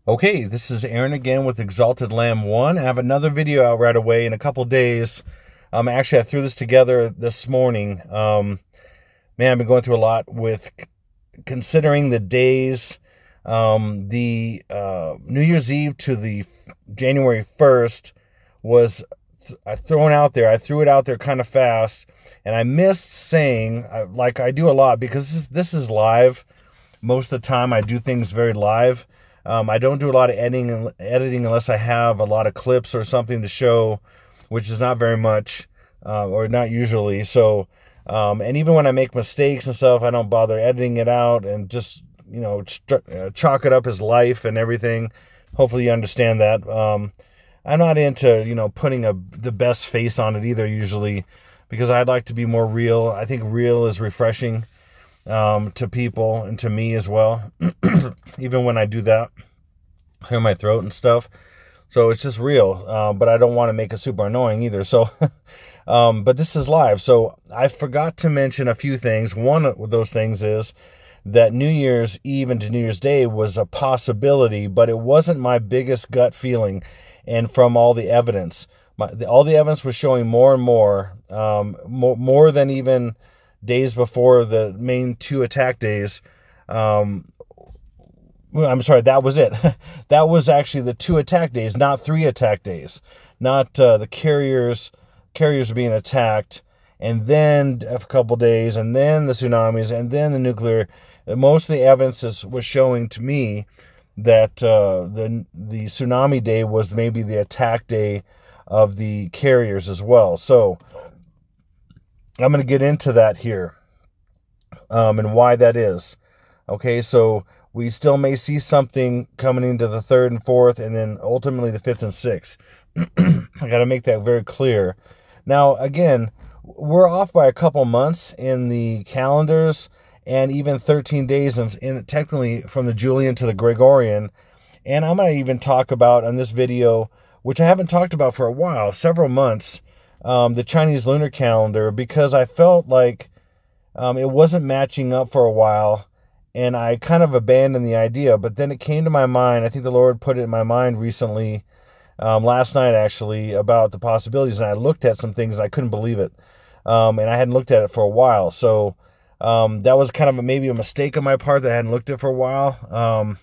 Okay, this is Aaron again with Exalted Lamb 1. I have another video out right away in a couple days. Actually, I threw this together this morning. Man, I've been going through a lot with considering the days. The New Year's Eve to the January 1st was thrown out there. I threw it out there kind of fast, and I missed saying, like I do a lot, because this is live. Most of the time, I do things very live. I don't do a lot of editing unless I have a lot of clips or something to show, which is not very much, or not usually. So, and even when I make mistakes and stuff, I don't bother editing it out and just, chalk it up as life and everything. Hopefully you understand that. I'm not into, putting the best face on it either, usually, because I'd like to be more real. I think real is refreshing to people and to me as well. Even when I do that, clear my throat and stuff. So it's just real, but I don't want to make it super annoying either. So, but this is live. So I forgot to mention a few things. One of those things is that New Year's Eve into New Year's Day was a possibility, but it wasn't my biggest gut feeling. And from all the evidence, all the evidence was showing more and more than even days before the main two attack days. I'm sorry, that was it. That was actually the two attack days, not three attack days. Not the carriers being attacked, and then a couple days, and then the tsunamis, and then the nuclear. Most of the evidence was showing to me that the tsunami day was maybe the attack day of the carriers as well. So I'm going to get into that here, and why that is. Okay, so we still may see something coming into the 3rd and 4th, and then ultimately the 5th and 6th. I got to make that very clear. Now, again, we're off by a couple months in the calendars, and even 13 days in technically from the Julian to the Gregorian. And I'm going to even talk about on this video, which I haven't talked about for a while, several months, the Chinese lunar calendar, because I felt like it wasn't matching up for a while, and I kind of abandoned the idea. But then it came to my mind. I think the Lord put it in my mind recently, last night actually, about the possibilities, and I looked at some things and I couldn't believe it, and I hadn't looked at it for a while. So that was kind of maybe a mistake on my part that I hadn't looked at for a while.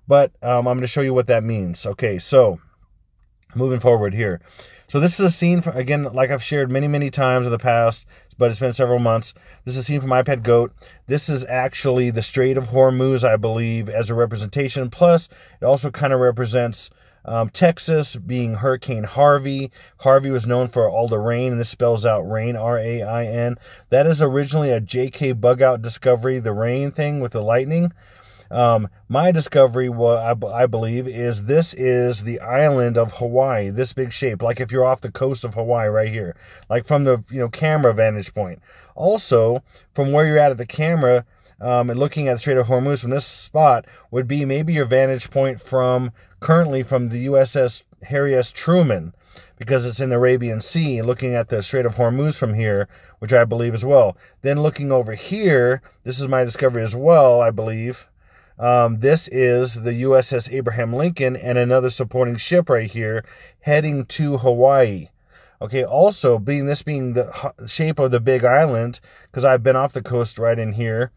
But I'm going to show you what that means. Okay, so moving forward here. So this is a scene, again, like I've shared many, many times in the past, but it's been several months. This is a scene from iPad Goat. This is actually the Strait of Hormuz, I believe, as a representation. Plus, it also kind of represents Texas being Hurricane Harvey. Harvey was known for all the rain, and this spells out rain, R-A-I-N. That is originally a J.K. Bugout discovery, the rain thing with the lightning. My discovery, I believe, is this is the island of Hawaii, this big shape, like if you're off the coast of Hawaii right here, like from the camera vantage point. Also, from where you're at the camera, and looking at the Strait of Hormuz from this spot would be maybe your vantage point currently from the USS Harry S. Truman, because it's in the Arabian Sea, looking at the Strait of Hormuz from here, which I believe as well. Then looking over here, this is my discovery as well, I believe. This is the USS Abraham Lincoln and another supporting ship right here heading to Hawaii. Okay, also being the shape of the big island, because I've been off the coast right in here,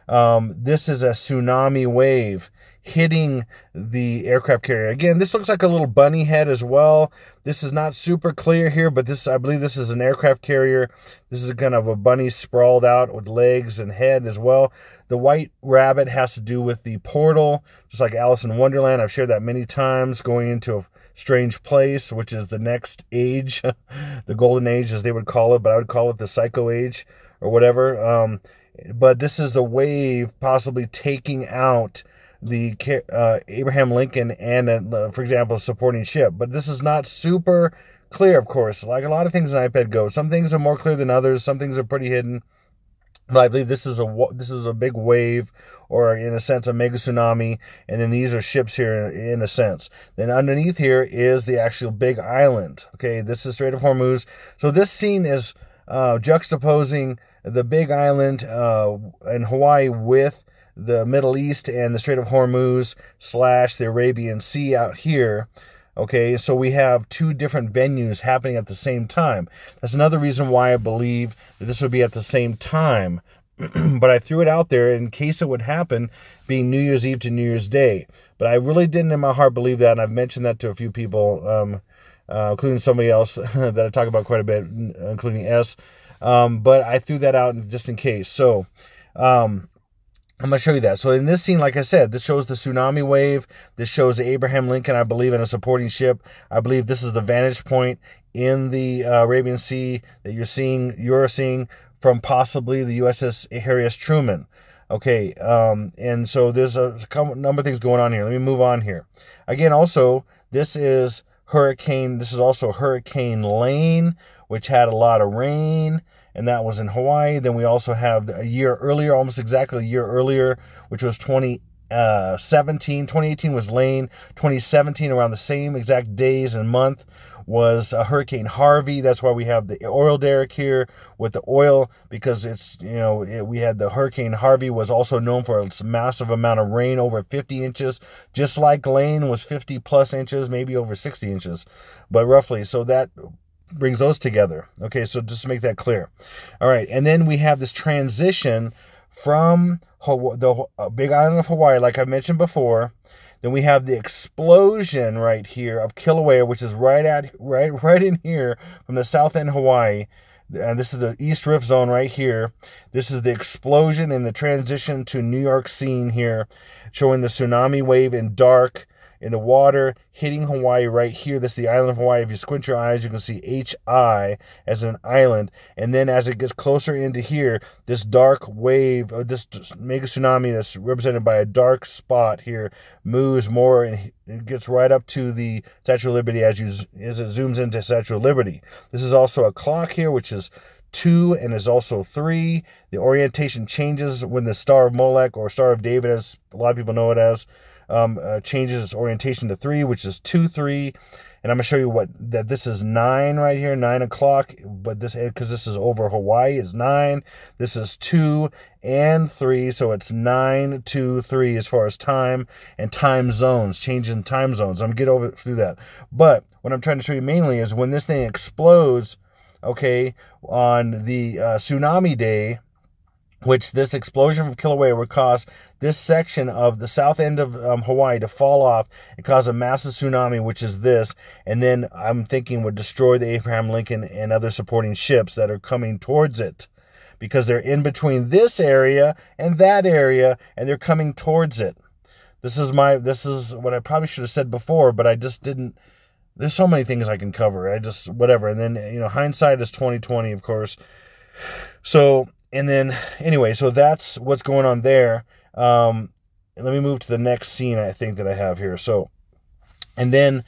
this is a tsunami wave hitting the aircraft carrier. Again, this looks like a little bunny head as well. This is not super clear here, but I believe this is an aircraft carrier. This is kind of a bunny sprawled out with legs and head as well. The white rabbit has to do with the portal, just like Alice in Wonderland. I've shared that many times, going into a strange place, which is the next age, the golden age as they would call it, but I would call it the psycho age or whatever. But this is the wave possibly taking out the Abraham Lincoln and, for example, a supporting ship. But this is not super clear, of course. Like a lot of things in iPad Go, some things are more clear than others. Some things are pretty hidden. But I believe this is a big wave, or in a sense a mega tsunami, and then these are ships here in a sense. Then underneath here is the actual big island. Okay, this is Strait of Hormuz. So this scene is juxtaposing the big island in Hawaii with the Middle East and the Strait of Hormuz / the Arabian Sea out here. Okay, so we have two different venues happening at the same time. That's another reason why I believe that this would be at the same time. But I threw it out there in case it would happen, being New Year's Eve to New Year's Day. But I really didn't in my heart believe that, and I've mentioned that to a few people, including somebody else that I talk about quite a bit, including S. But I threw that out just in case. So I'm going to show you that. So in this scene, like I said, this shows the tsunami wave. This shows the Abraham Lincoln, I believe, in a supporting ship. I believe this is the vantage point in the Arabian Sea that you're seeing from possibly the USS Harry S. Truman. Okay, and so there's a number of things going on here. Let me move on here. Again, also, this is also Hurricane Lane, which had a lot of rain, and that was in Hawaii. Then we also have a year earlier, almost exactly a year earlier, which was 2017. 2018 was Lane. 2017, around the same exact days and month, was Hurricane Harvey. That's why we have the oil derrick here with the oil, because we had the Hurricane Harvey was also known for a massive amount of rain, over 50 inches, just like Lane was 50 plus inches, maybe over 60 inches, but roughly. So that brings those together. Okay, so just to make that clear. All right, and then we have this transition from the Big Island of Hawaii, like I mentioned before. Then we have the explosion right here of Kilauea, which is right in here from the south end of Hawaii. And this is the East Rift Zone right here. This is the explosion and the transition to New York scene here, showing the tsunami wave in dark in the water hitting Hawaii right here. This is the island of Hawaii. If you squint your eyes, you can see HI as an island. And then as it gets closer into here, this dark wave, this mega tsunami that's represented by a dark spot here, moves more, and it gets right up to the Statue of Liberty as it zooms into Statue of Liberty. This is also a clock here, which is 2 and is also 3. The orientation changes when the Star of Molech, or Star of David, as a lot of people know it as, changes its orientation to 3, which is 2-3, and I'm gonna show you that this is 9 right here, 9 o'clock. But this, because this is over Hawaii, is 9. This is 2 and 3, so it's 9, 2, 3 as far as time and time zones, changing time zones. I'm gonna get through that. But what I'm trying to show you mainly is when this thing explodes. Okay, on the tsunami day, which this explosion from Kilauea would cause this section of the south end of Hawaii to fall off and cause a massive tsunami, which is this, and then I'm thinking would destroy the Abraham Lincoln and other supporting ships that are coming towards it, because they're in between this area and that area, and they're coming towards it. This is what I probably should have said before, but I just didn't. There's so many things I can cover. Whatever. And then, hindsight is 2020, of course. So, and then, anyway, so that's what's going on there. Let me move to the next scene, I think, that I have here. So, and then,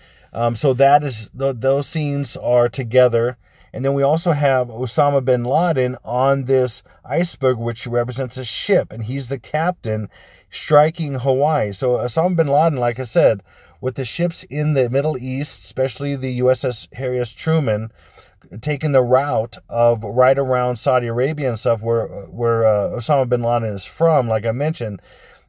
so that is, those scenes are together. And then we also have Osama bin Laden on this iceberg, which represents a ship, and he's the captain striking Hawaii. So Osama bin Laden, like I said, with the ships in the Middle East, especially the USS Harry S. Truman, taking the route of right around Saudi Arabia and stuff, where Osama bin Laden is from, like I mentioned,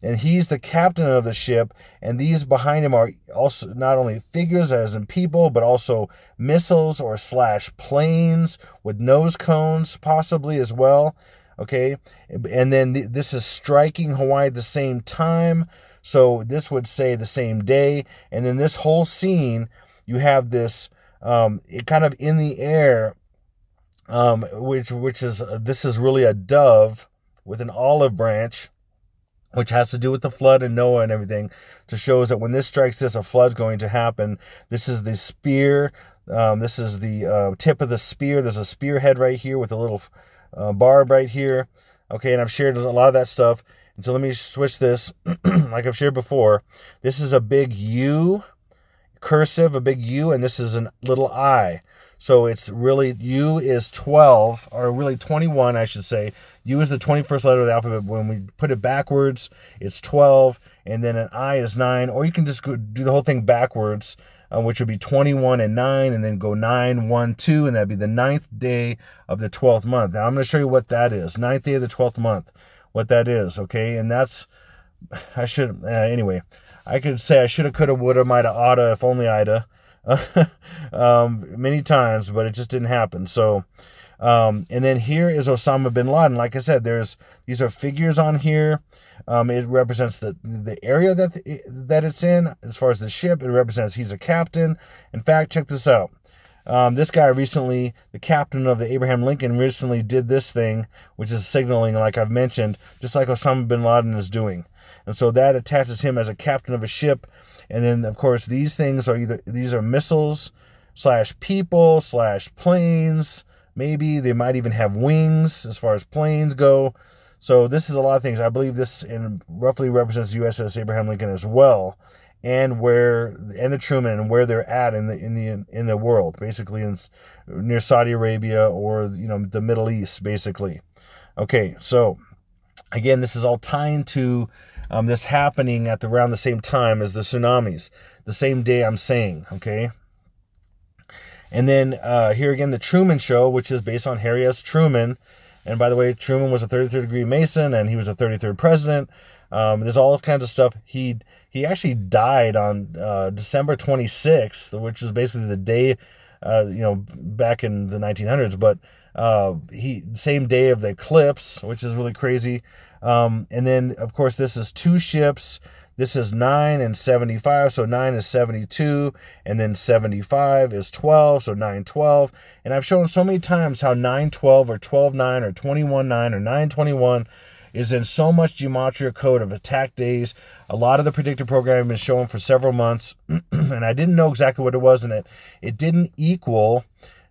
and he's the captain of the ship, and these behind him are also not only figures as in people, but also missiles or / planes with nose cones possibly as well. Okay, and then this is striking Hawaii at the same time. So this would say the same day. And then this whole scene, you have this it kind of in the air, which is this is really a dove with an olive branch, which has to do with the flood and Noah and everything, to show us that when this strikes this, a flood's going to happen. This is the spear. This is the tip of the spear. There's a spearhead right here with a little barb right here. Okay, and I've shared a lot of that stuff. And so let me switch this, like I've shared before. This is a big U, cursive, a big U, and this is a little I. So it's really, U is 12, or really 21, I should say. U is the 21st letter of the alphabet. When we put it backwards, it's 12, and then an I is 9. Or you can just do the whole thing backwards, which would be 21 and 9, and then go 9, 1, 2, and that'd be the 9th day of the 12th month. Now I'm going to show you what that is. 9th day of the 12th month. What that is, okay? And that's I should, anyway, I could say I shoulda, coulda, woulda, mighta, oughta, if only I'da, many times, but it just didn't happen. So, and then here is Osama bin Laden. Like I said, these are figures on here. It represents the area that it's in. As far as the ship, it represents he's a captain. In fact, check this out. This guy recently, the captain of the Abraham Lincoln, recently did this thing, which is signaling, like I've mentioned, just like Osama bin Laden is doing. And so that attaches him as a captain of a ship. And then, of course, these things are these are missiles / people / planes. Maybe they might even have wings as far as planes go. So this is a lot of things. I believe this roughly represents USS Abraham Lincoln as well, and the Truman, and where they're at in the world, basically near Saudi Arabia or the Middle East, basically. Okay, so again, this is all tying to this happening at around the same time as the tsunamis, the same day I'm saying. Okay. And then here again, the Truman Show, which is based on Harry S. Truman. And by the way, Truman was a 33rd degree Mason, and he was a 33rd president. There's all kinds of stuff. He actually died on December 26th, which is basically the day, back in the 1900s. But same day of the eclipse, which is really crazy. And then, of course, this is 2 ships. This is 9 and 75, so 9 is 72, and then 75 is 12, so 912. And I've shown so many times how 912 or 129 or 219 or 921 is in so much gematria code of attack days. A lot of the predictive programming has been shown for several months, and I didn't know exactly what it was, and it didn't equal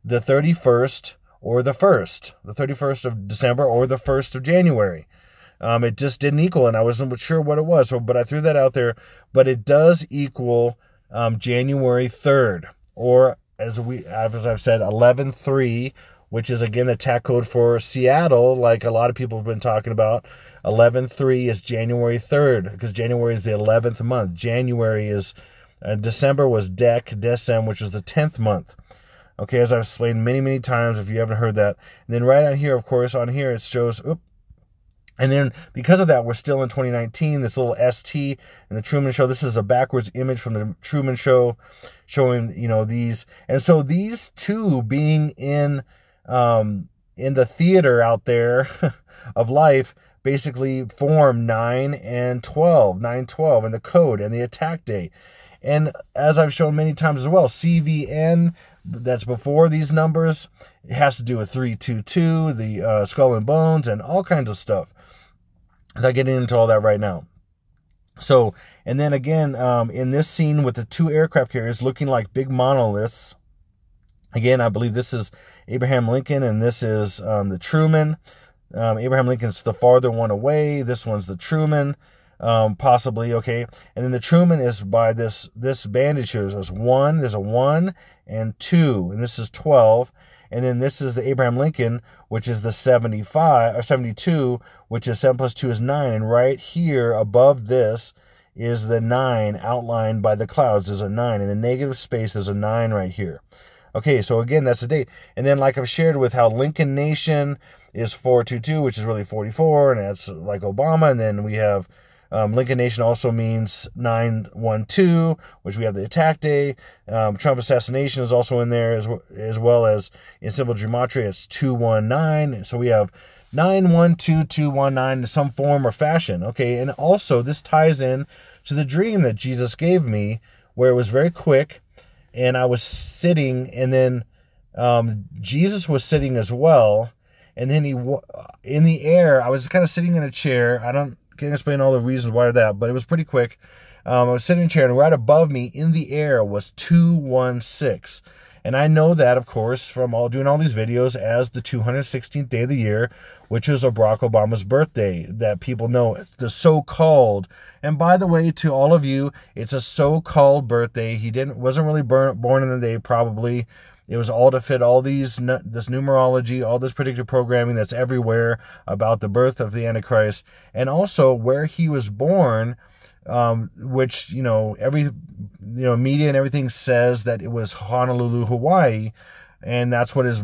the 31st or the 1st, the 31st of December or the 1st of January. It just didn't equal, and I wasn't sure what it was. But I threw that out there. But it does equal January 3rd, or as I've said, 11/3, which is again the attack code for Seattle, like a lot of people have been talking about. 11/3 is January 3rd, because January is the 11th month. January is December was Decem, which is the 10th month. Okay, as I've explained many, many times, if you haven't heard that. And then right on here, of course, on here it shows. And then because of that, we're still in 2019, this little ST in the Truman Show. This is a backwards image from the Truman Show showing, these. And so these two being in the theater out there of life basically form 9 and 12, 9/12, and the code and the attack day. And as I've shown many times as well, CVN, that's before these numbers, it has to do with 322, the skull and bones, and all kinds of stuff. I'm not getting into all that right now. So, and then again, in this scene with the 2 aircraft carriers looking like big monoliths, again, I believe this is Abraham Lincoln, and this is the Truman. Abraham Lincoln's the farther one away. This one's the Truman, possibly, okay. And then the Truman is by this bandage here. There's a 1 and 2, and this is 12. And then this is the Abraham Lincoln, which is the 75 or 72, which is 7 plus 2 is 9. And right here above this is the 9 outlined by the clouds. There's a 9. In the negative space, there's a 9 right here. Okay, so again, that's the date. And then like I've shared with how Lincoln Nation is 422, which is really 44, and that's like Obama. And then we have Lincoln Nation also means 9/12, which we have the attack day. Trump assassination is also in there, as well as in simple gematria, it's 219. So we have 9/12/219 in some form or fashion. Okay, and also this ties in to the dream that Jesus gave me, where it was very quick, and I was sitting, and then Jesus was sitting as well, and then in the air, I was kind of sitting in a chair. I can't explain all the reasons why that, but it was pretty quick. I was sitting in a chair, and right above me in the air was 216. And I know that, of course, from doing all these videos as the 216th day of the year, which is Barack Obama's birthday, that people know, the so-called. And by the way, to all of you, it's a so-called birthday. He wasn't really born in the day, probably. It was all to fit all this numerology, all this predictive programming that's everywhere about the birth of the Antichrist, and also where he was born, which, every, media and everything says that it was Honolulu, Hawaii. And that's what his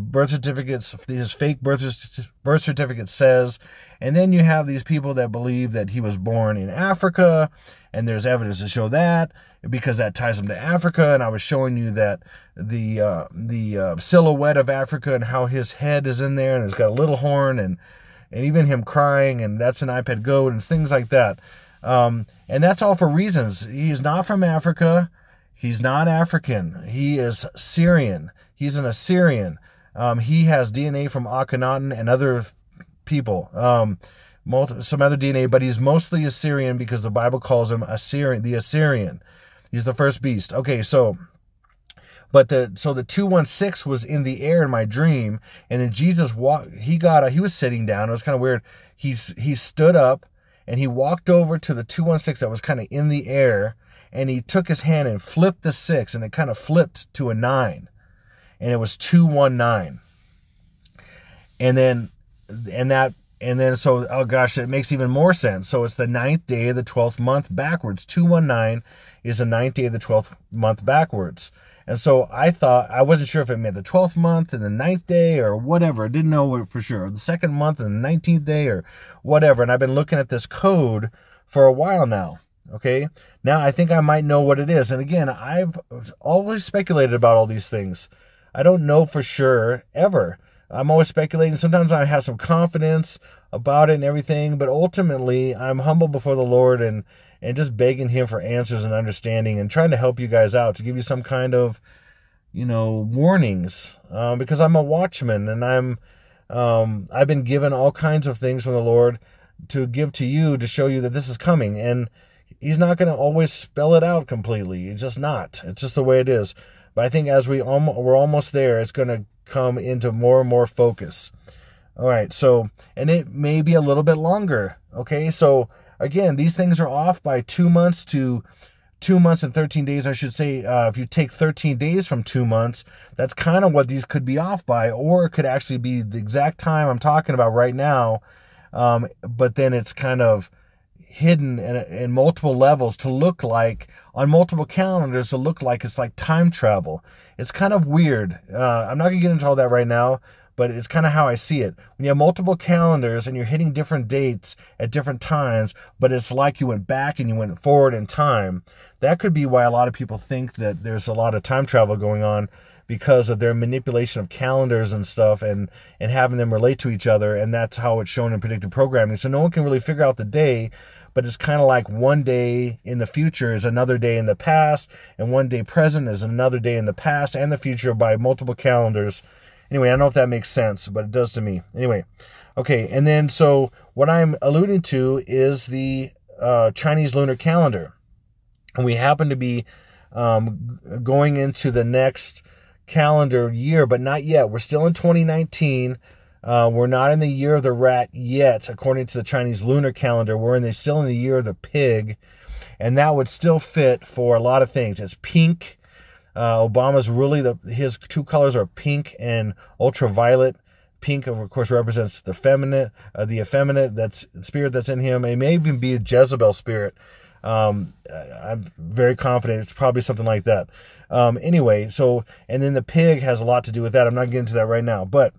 fake birth certificate says. And then you have these people that believe that he was born in Africa, and there's evidence to show that, because that ties him to Africa. And I was showing you that the silhouette of Africa and how his head is in there, and it's got a little horn, and even him crying, and that's an iPad Go, and things like that. And that's all for reasons. He's not from Africa. He's not African. He is Syrian. He's an Assyrian. He has DNA from Akhenaten and other people, some other DNA, but he's mostly Assyrian because the Bible calls him the Assyrian. He's the first beast. Okay, so the 216 was in the air in my dream, and then Jesus he was sitting down. It was kind of weird. He stood up and he walked over to the 216 that was kind of in the air, and he took his hand and flipped the 6, and it kind of flipped to a 9. And it was 219. So, oh gosh, it makes even more sense. So it's the 9th day of the 12th month backwards. 219 is the 9th day of the 12th month backwards. And so I wasn't sure if it meant the 12th month and the 9th day or whatever. I didn't know for sure. The 2nd month and the 19th day or whatever. And I've been looking at this code for a while now. Okay. Now I think I might know what it is. And again, I've always speculated about all these things. I don't know for sure ever. I'm always speculating. Sometimes I have some confidence about it and everything, but ultimately I'm humble before the Lord and just begging him for answers and understanding and trying to help you guys out, to give you some kind of, warnings, because I'm a watchman, and I've been given all kinds of things from the Lord to give to you to show you that this is coming. And he's not going to always spell it out completely. It's just not. It's just the way it is. But I think as we're almost there, it's going to come into more and more focus. All right. So, and it may be a little bit longer. Okay. So again, these things are off by 2 months to 2 months and 13 days, I should say. If you take 13 days from 2 months, that's kind of what these could be off by, or it could actually be the exact time I'm talking about right now. But then it's kind of hidden in multiple levels to look like, on multiple calendars, to look like it's like time travel. It's kind of weird. I'm not going to get into all that right now, but it's kind of how I see it. When you have multiple calendars and you're hitting different dates at different times, but it's like you went back and you went forward in time, that could be why a lot of people think that there's a lot of time travel going on, because of their manipulation of calendars and stuff, and having them relate to each other. And that's how it's shown in predictive programming. So no one can really figure out the day, but it's kind of like one day in the future is another day in the past, and one day present is another day in the past and the future by multiple calendars. Anyway, I don't know if that makes sense, but it does to me. Anyway, okay, and then so what I'm alluding to is the Chinese lunar calendar. And we happen to be going into the next calendar year, but not yet. We're still in 2019. We're not in the year of the rat yet, according to the Chinese lunar calendar. We're still in the year of the pig, and that would still fit for a lot of things. It's pink. Obama's really his two colors are pink and ultraviolet. Pink, of course, represents the effeminate, that's spirit that's in him. It may even be a Jezebel spirit. I'm very confident it's probably something like that. Anyway, and then the pig has a lot to do with that. I'm not getting into that right now, but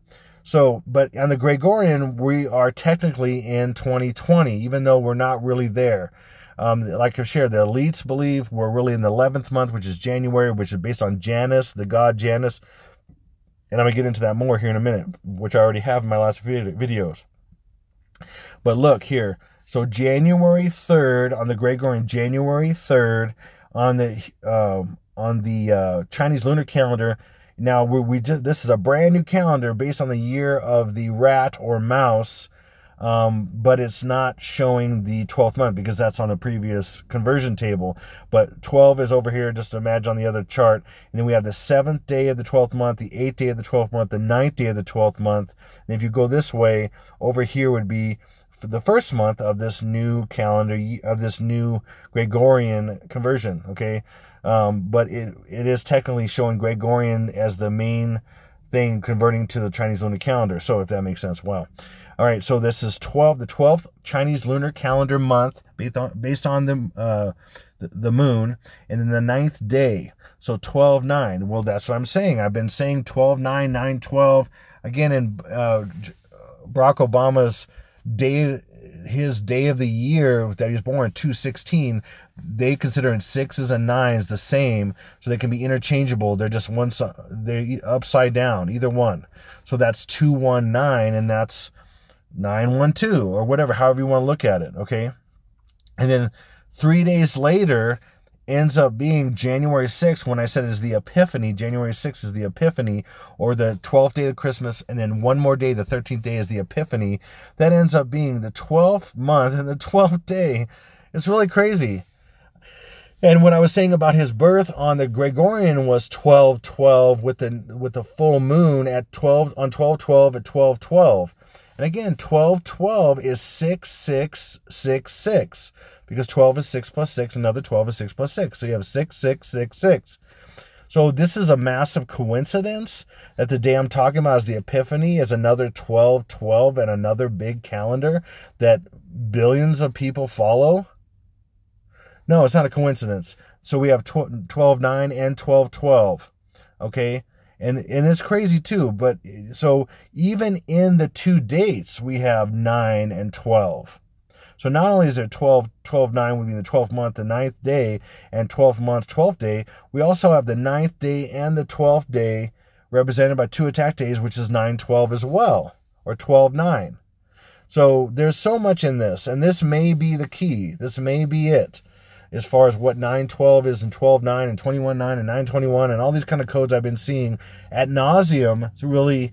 on the Gregorian, we are technically in 2020, even though we're not really there. Like I've shared, the elites believe we're really in the 11th month, which is January, which is based on Janus, the god Janus. And I'm going to get into that more here in a minute, which I already have in my last videos. But look here. So January 3rd on the Gregorian, January 3rd on the Chinese lunar calendar. Now this is a brand new calendar based on the year of the rat or mouse, but it's not showing the 12th month because that's on the previous conversion table. But 12 is over here, just imagine on the other chart. And then we have the 7th day of the 12th month, the 8th day of the 12th month, the 9th day of the 12th month. And if you go this way, over here would be for the first month of this new calendar, of this new Gregorian conversion, okay? But it is technically showing Gregorian as the main thing converting to the Chinese lunar calendar. So if that makes sense, wow. All right, so this is the 12th Chinese lunar calendar month based on the moon, and then the 9th day. So 12/9. Well, that's what I'm saying. I've been saying 12/9, 9/12. Again, in Barack Obama's his day of the year that he was born, 2/16, they consider 6s and 9s the same, so they can be interchangeable. They're just they're upside down, either one. So that's 2/19, and that's 9/12, or whatever, however you want to look at it, okay? And then 3 days later ends up being January 6th, when I said is the Epiphany. January 6th is the Epiphany, or the 12th day of Christmas, and then one more day, the 13th day, is the Epiphany. That ends up being the 12th month and the 12th day. It's really crazy. And what I was saying about his birth on the Gregorian was 12/12 with the full moon at 12 on 12/12 at 12/12. And again, 12/12 is 6/6/6/6, because 12 is 6 plus 6, another 12 is 6 plus 6. So you have 6/6/6/6. So this is a massive coincidence that the day I'm talking about is the Epiphany, is another 12/12 and another big calendar that billions of people follow. No, it's not a coincidence. So we have 12/9 and 12/12. Okay? And it's crazy too, but so even in the two dates, we have 9 and 12. So not only is there 12/9 would be the 12th month, the 9th day, and 12th month, 12th day, we also have the 9th day and the 12th day represented by two attack days, which is 9/12 as well, or 12/9. So there's so much in this, and this may be the key. This may be it, as far as what 9/12 is, and 12/9 and 21/9 and 9/21 and all these kind of codes I've been seeing ad nauseum. It's really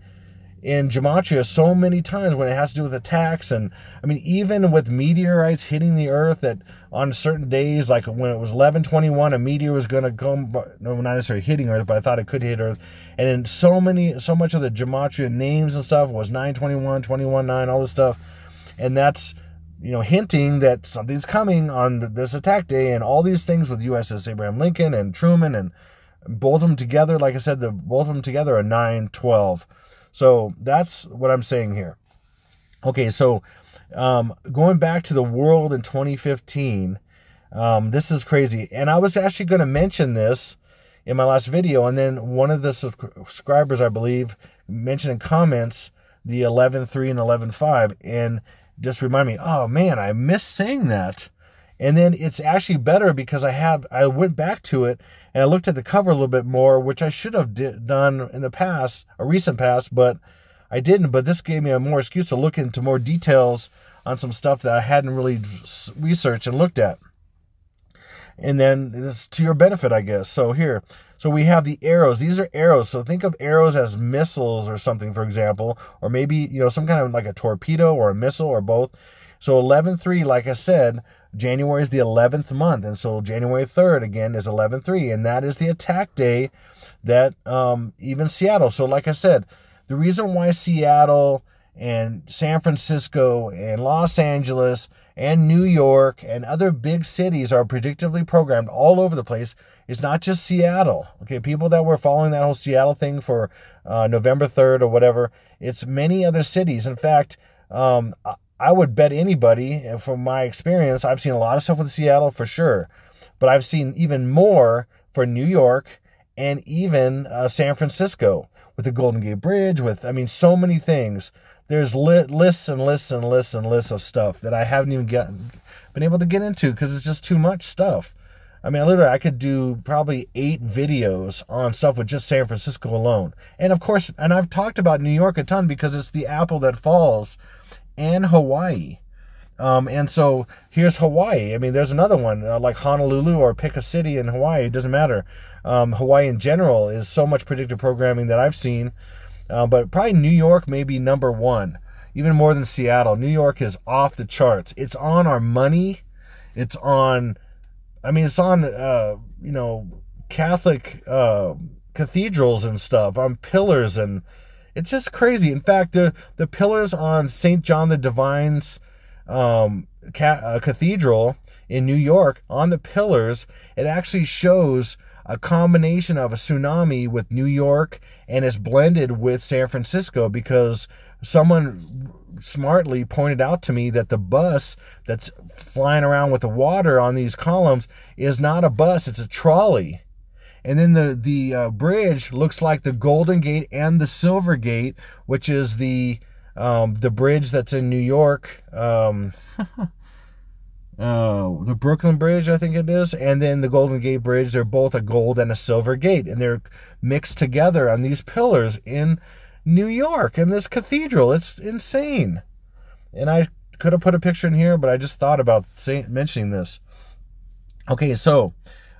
in Gematria so many times when it has to do with attacks. And I mean, even with meteorites hitting the earth, that on certain days, like when it was 11/21, a meteor was going to come, no, not necessarily hitting earth, but I thought it could hit earth. And in so much of the Gematria names and stuff was 9/21, 21/9, all this stuff. And that's, hinting that something's coming on this attack day, and all these things with USS Abraham Lincoln and Truman, and both of them together, like I said, both of them together are 9/12. So that's what I'm saying here. Okay, so going back to the world in 2015, this is crazy. And I was actually going to mention this in my last video, and then one of the subscribers, I believe, mentioned in comments the 11/3 and 11/5, and just remind me, oh man, I missed saying that. And then it's actually better because I went back to it and I looked at the cover a little bit more, which I should have done in the past, a recent past, but I didn't. But this gave me a more excuse to look into more details on some stuff that I hadn't really researched and looked at. And then it's to your benefit, I guess. So here, so we have the arrows. These are arrows. So think of arrows as missiles or something, for example, or maybe, some kind of like a torpedo or a missile or both. So 11/3, like I said, January is the 11th month. And so January 3rd, again, is 11/3. And that is the attack day that even Seattle. So like I said, the reason why Seattle and San Francisco and Los Angeles and New York and other big cities are predictively programmed all over the place is not just Seattle. Okay, people that were following that whole Seattle thing for November 3rd or whatever, it's many other cities. In fact, I would bet anybody, from my experience, I've seen a lot of stuff with Seattle for sure, but I've seen even more for New York and even San Francisco with the Golden Gate Bridge, so many things. There's lists and lists and lists and lists of stuff that I haven't even been able to get into because it's just too much stuff. I could do probably 8 videos on stuff with just San Francisco alone. And of course, I've talked about New York a ton because it's the apple that falls, and Hawaii. And so here's Hawaii. There's another one like Honolulu, or pick a city in Hawaii. It doesn't matter. Hawaii in general is so much predictive programming that I've seen. But probably New York may be number one, even more than Seattle. New York is off the charts. It's on our money. It's on, Catholic cathedrals and stuff, on pillars, and it's just crazy. In fact, the pillars on St. John the Divine's cathedral in New York, on the pillars, it actually shows a combination of a tsunami with New York, and it's blended with San Francisco because someone smartly pointed out to me that the bus that's flying around with the water on these columns is not a bus, it's a trolley. And then the bridge looks like the Golden Gate and the Silver Gate, which is the bridge that's in New York, the Brooklyn Bridge, I think it is, and then the Golden Gate Bridge. They're both a gold and a silver gate, and they're mixed together on these pillars in New York in this cathedral. It's insane. And I could have put a picture in here, but I just thought about mentioning this. Okay, so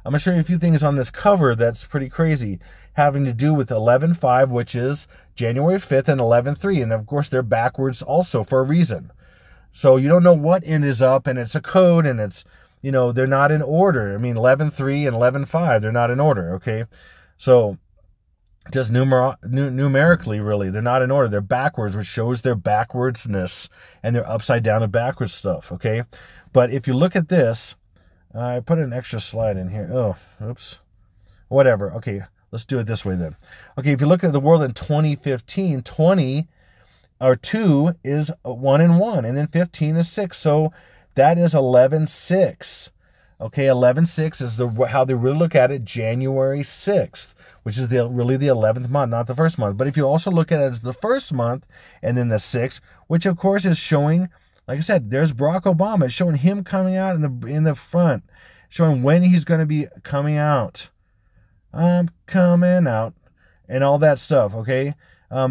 I'm going to show you a few things on this cover that's pretty crazy, having to do with 11/5, which is January 5th, and 11/3. And of course, they're backwards also for a reason. So you don't know what end is up, and it's a code, and it's, they're not in order. I mean, 11/3 and 11/5, they're not in order, okay? So just numerically, really, they're not in order. They're backwards, which shows their backwardsness, and they're upside down and backwards stuff, okay? But if you look at this, I put an extra slide in here. Oh, oops. Whatever. Okay, let's do it this way then. Okay, if you look at the world in 2015, 20 or 2 is 1 and 1, and then 15 is 6. So that is 11/6. Okay, 11/6 is how they really look at it, January 6th, which is really the 11th month, not the first month. But if you also look at it as the first month and then the 6th, which of course is showing, like I said, there's Barack Obama. It's showing him coming out in the front, showing when he's going to be coming out. I'm coming out, and all that stuff, okay?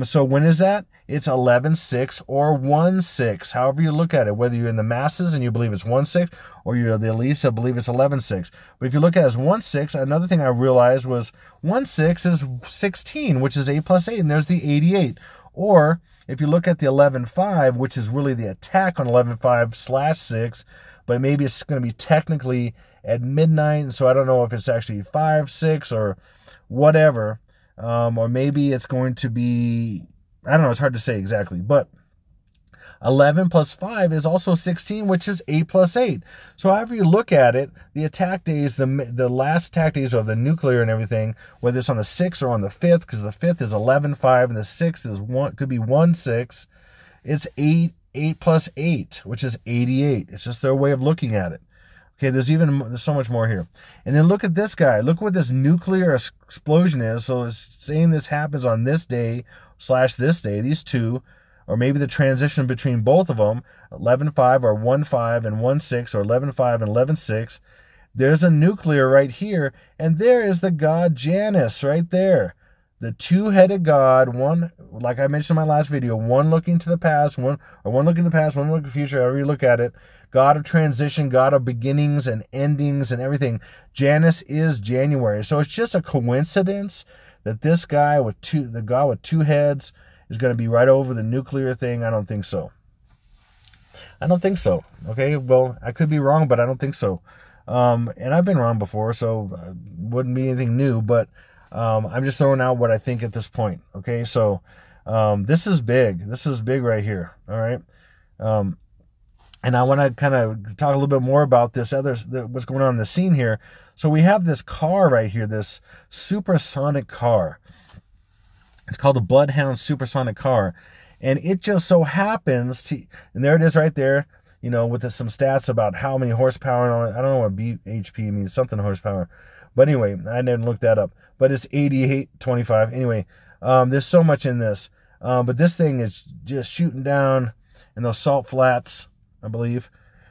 So when is that? It's 11/6 or 1/6, however you look at it, whether you're in the masses and you believe it's 1/6, or you're the elites that believe it's 11/6. But if you look at it as 1/6, another thing I realized was 1/6 is 16, which is 8 plus 8, and there's the 88. Or if you look at the 11/5, which is really the attack on 11/5/6, but maybe it's going to be technically at midnight, so I don't know if it's actually 5/6 or whatever, or maybe it's going to be, I don't know, it's hard to say exactly, but 11 plus 5 is also 16, which is 8 plus 8. So however you look at it, the attack days, the last attack days of the nuclear and everything, whether it's on the 6th or on the 5th, because the 5th is 11/5 and the 6th is could be 1/6, it's 8 plus 8, which is 88. It's just their way of looking at it. Okay, there's so much more here. And then look at this guy. Look what this nuclear explosion is. So it's saying this happens on this day / this day, these two, or maybe the transition between both of them, 11/5 or 1/5 and 1/6, or 11/5 and 11/6. There's a nuclear right here, and there is the god Janus right there. The two-headed god, one, like I mentioned in my last video, one looking to the past, one looking to the past, one looking to the future, however you look at it. God of transition, God of beginnings and endings and everything. Janus is January. So it's just a coincidence that this guy the god with two heads, is going to be right over the nuclear thing. I don't think so. Okay, well, I could be wrong, but I don't think so. And I've been wrong before, so it wouldn't be anything new, but I'm just throwing out what I think at this point. Okay, so this is big. This is big right here. All right. And I want to kind of talk a little bit more about this what's going on in the scene here. So we have this car right here, this supersonic car. It's called the Bloodhound Supersonic Car. And it just so happens to, and there it is right there, with some stats about how many horsepower and all that. I don't know what bhp means, something horsepower. But anyway, I didn't look that up. But it's 8825. Anyway, there's so much in this. But this thing is just shooting down in those salt flats, I believe.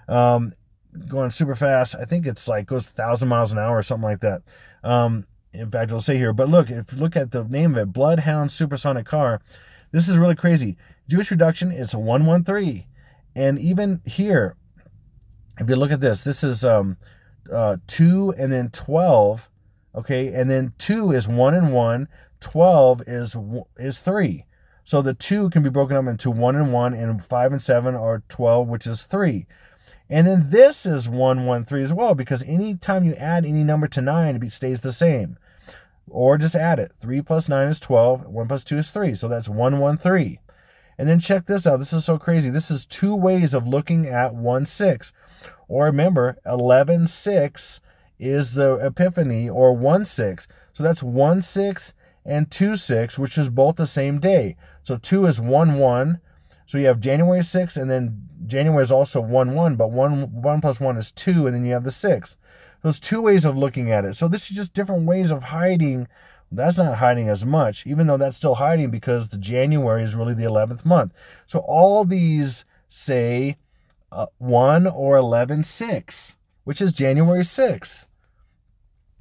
Going super fast. I think it's goes 1,000 miles an hour or something like that. In fact, it'll say here. But look, if you look at the name of it, Bloodhound Supersonic Car, this is really crazy. Jewish reduction is 113. And even here, if you look at this is 2 and then 12. Okay, and then 2 is 1 and 1. 12 is 3. So the 2 can be broken up into 1 and 1, and 5 and 7 are 12, which is 3. And then this is 113 as well, because anytime you add any number to 9, it stays the same. Or just add it. 3 plus 9 is 12. 1 plus 2 is 3. So that's 113. And then check this out. This is so crazy. This is two ways of looking at 1/6. Or remember, 11/6 is the Epiphany, or 1/6. So that's 1/6 and 2/6, which is both the same day. So 2 is 1/1. So you have January 6th, and then January is also 1/1, but 1 plus 1 is 2, and then you have the 6th. There's two ways of looking at it. So this is just different ways of hiding. That's not hiding as much, even though that's still hiding because the January is really the 11th month. So all these say 1 or 11/6, which is January 6th.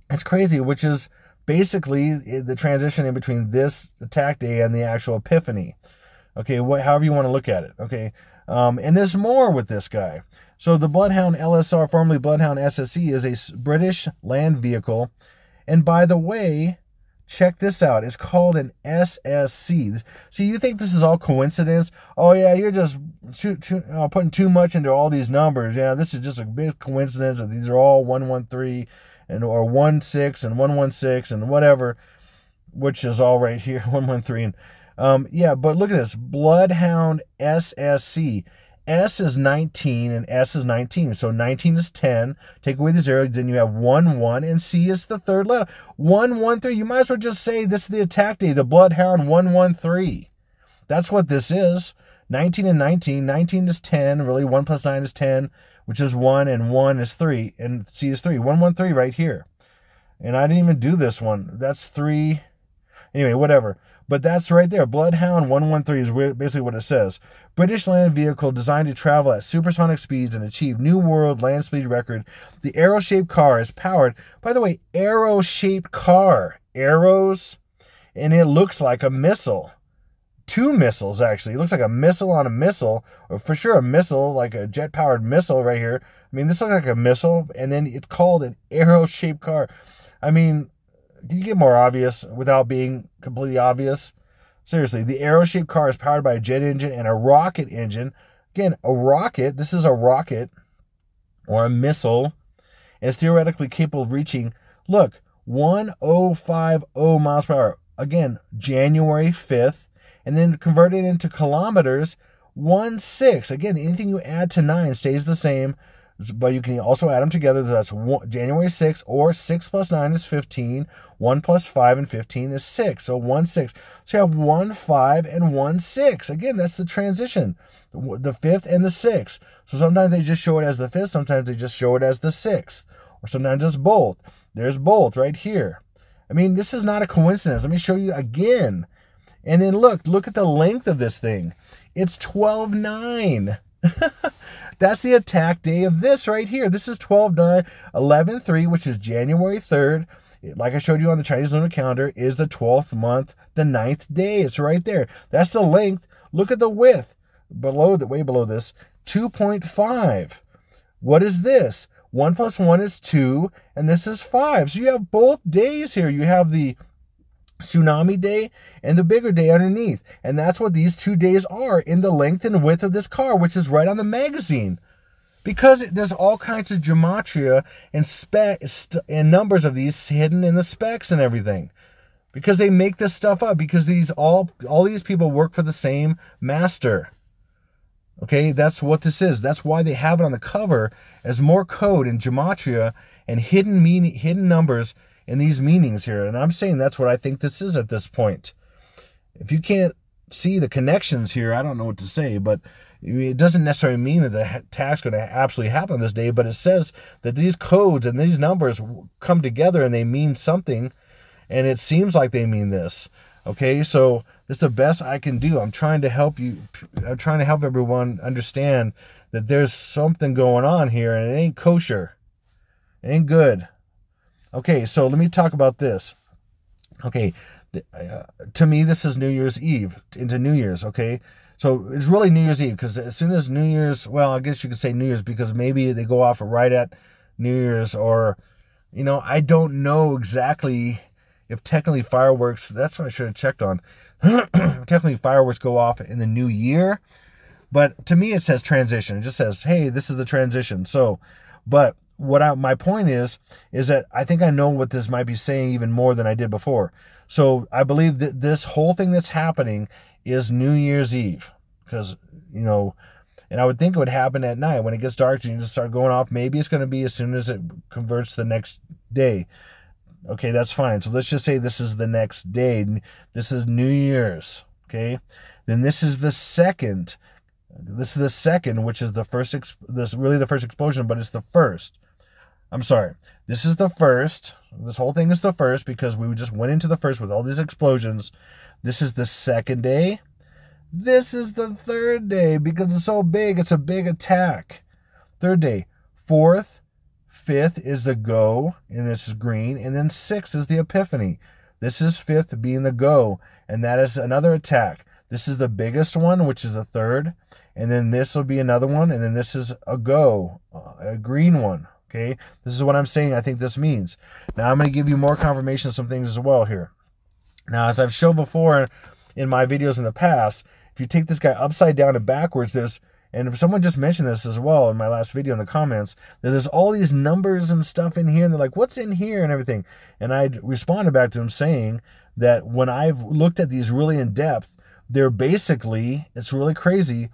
It's crazy, which is basically the transition in between this attack day and the actual Epiphany. Okay, however you want to look at it. Okay, and there's more with this guy. So the Bloodhound LSR, formerly Bloodhound SSE, is a British land vehicle. And by the way, check this out. It's called an SSC. See, you think this is all coincidence? Oh, yeah, you're just putting too much into all these numbers. Yeah, this is just a big coincidence that these are all 113 or 1/6 and 1/16 and whatever, which is all right here, 113. Yeah, but look at this. Bloodhound SSC. S is 19 and S is 19. So 19 is 10. Take away the 0, then you have 1/1, and C is the third letter. 113. You might as well just say this is the attack day, the Bloodhound 113. That's what this is. 19 and 19. 19 is 10. Really, 1 plus 9 is 10, which is 1, and 1 is 3, and C is 3. 113 right here. And I didn't even do this one. That's 3. Anyway, whatever. But that's right there. Bloodhound 113 is basically what it says. British land vehicle designed to travel at supersonic speeds and achieve new world land speed record. The arrow-shaped car is powered, by the way, arrow-shaped car. Arrows, and it looks like a missile. 2 missiles, actually. It looks like a missile on a missile, or for sure a missile, like a jet-powered missile right here. I mean, this looks like a missile, and then it's called an arrow-shaped car. I mean, can you get more obvious without being completely obvious? Seriously, the arrow-shaped car is powered by a jet engine and a rocket engine. Again, a rocket, this is a rocket or a missile, and it's theoretically capable of reaching, look, 1050 miles per hour. Again, January 5th, and then convert it into kilometers, 1/6. Again, anything you add to 9 stays the same, but you can also add them together. That's January 6th, or 6 plus 9 is 15. 1 plus 5 and 15 is 6. So 1/6. So you have 1/5 and 1/6. Again, that's the transition. The 5th and the 6th. So sometimes they just show it as the 5th. Sometimes they just show it as the 6th. Or sometimes it's both. There's both right here. I mean, this is not a coincidence. Let me show you again. And then look at the length of this thing. It's 12/9. That's the attack day of this right here. This is 12/9, 11/3, which is January 3rd. Like I showed you on the Chinese lunar calendar, is the 12th month, the 9th day. It's right there. That's the length. Look at the width. Way below this, 2.5. What is this? 1 plus 1 is 2, and this is 5. So you have both days here. You have the tsunami day and the bigger day underneath, and that's what these 2 days are in the length and width of this car, which is right on the magazine, because there's all kinds of gematria and numbers of these hidden in the specs and everything, because they make this stuff up, because all these people work for the same master. Okay, that's what this is. That's why they have it on the cover as more code and gematria and hidden numbers in these meanings here. And I'm saying that's what I think this is at this point. If you can't see the connections here, I don't know what to say, but it doesn't necessarily mean that the attack's going to absolutely happen this day, but it says that these codes and these numbers come together and they mean something, and it seems like they mean this. Okay, so this is the best I can do. I'm trying to help you. I'm trying to help everyone understand that there's something going on here, and it ain't kosher. It ain't good. Okay, so let me talk about this. Okay, to me, this is New Year's Eve into New Year's, okay? So it's really New Year's Eve, because as soon as New Year's, well, I guess you could say New Year's, because maybe they go off right at New Year's, or, I don't know exactly if technically fireworks, that's what I should have checked on. Technically fireworks go off in the new year, but to me it says transition. It just says, hey, this is the transition. So, but my point is that I think I know what this might be saying even more than I did before. So I believe that this whole thing that's happening is New Year's Eve, because, and I would think it would happen at night when it gets dark and you just start going off. Maybe it's going to be as soon as it converts to the next day. Okay, that's fine. So let's just say this is the next day. This is New Year's. Okay, then this is the second. This is the second, which is the first. This really the first explosion, but it's the first. I'm sorry. This is the first. This whole thing is the first because we just went into the first with all these explosions. This is the second day. This is the third day because it's so big. It's a big attack. Third day. Fourth, fifth is the go, and this is green. And then sixth is the epiphany. This is fifth being the go, and that is another attack. This is the biggest one, which is the third. And then this will be another one. And then this is a go, a green one. Okay, this is what I'm saying I think this means. Now I'm going to give you more confirmation of some things as well here. Now, as I've shown before in my videos in the past, if you take this guy upside down and backwards, and if someone just mentioned this as well in my last video in the comments, there's all these numbers and stuff in here, and they're like, what's in here and everything? And I responded back to them saying that when I've looked at these really in depth, they're basically, it's really crazy,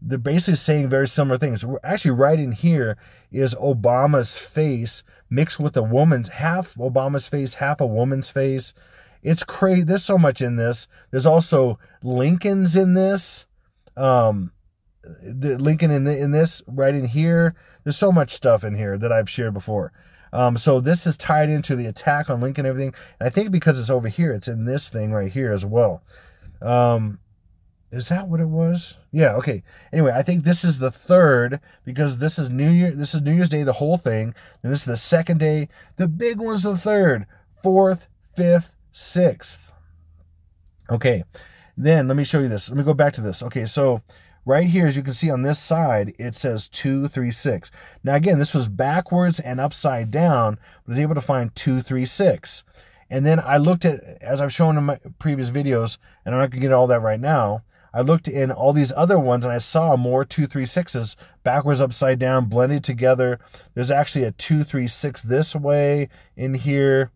they're basically saying very similar things. We're actually right in here is Obama's face mixed with a woman's, half Obama's face, half a woman's face. It's crazy. There's so much in this. There's also Lincoln's in this. The Lincoln in this right in here. There's so much stuff in here that I've shared before. So this is tied into the attack on Lincoln and everything. And I think because it's over here, it's in this thing right here as well. Is that what it was? Yeah, okay. Anyway, I think this is the third because this is New Year. This is New Year's Day, the whole thing. And this is the second day. The big one's the third, fourth, fifth, sixth. Okay, then let me show you this. Let me go back to this. Okay, so right here, as you can see on this side, it says 2, 3, 6. Now again, this was backwards and upside down, but I was able to find 2, 3, 6. And then I looked at, as I've shown in my previous videos, and I'm not going to get all that right now, I looked in all these other ones and I saw more 2, 3, 6s backwards, upside down, blended together. There's actually a 2, 3, 6 this way in here,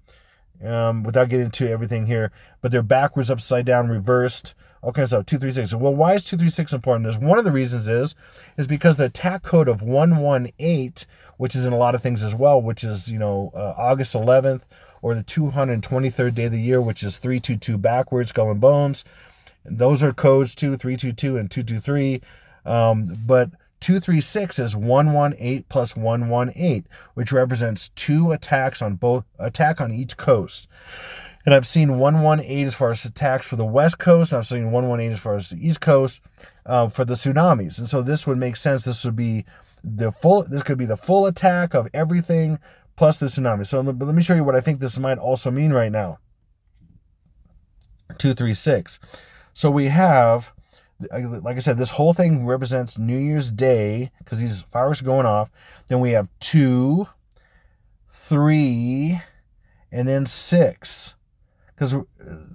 without getting into everything here, but they're backwards, upside down, reversed, all kinds of 2, 3, 6. Well, why is 2, 3, 6 important? There's one of the reasons is because the attack code of 118, which is in a lot of things as well, which is, August 11th, or the 223rd day of the year, which is 322 backwards, skull and bones. And those are codes 2, 322, and 223. But 236 is 118 plus 118, which represents 2 attacks on each coast. And I've seen 118 as far as attacks for the West Coast, and I've seen 118 as far as the East Coast for the tsunamis. And so this would make sense. This could be the full attack of everything plus the tsunami. So let me show you what I think this might also mean right now. 236. So we have, like I said, this whole thing represents New Year's Day because these fireworks are going off. Then we have 2, 3, and then 6.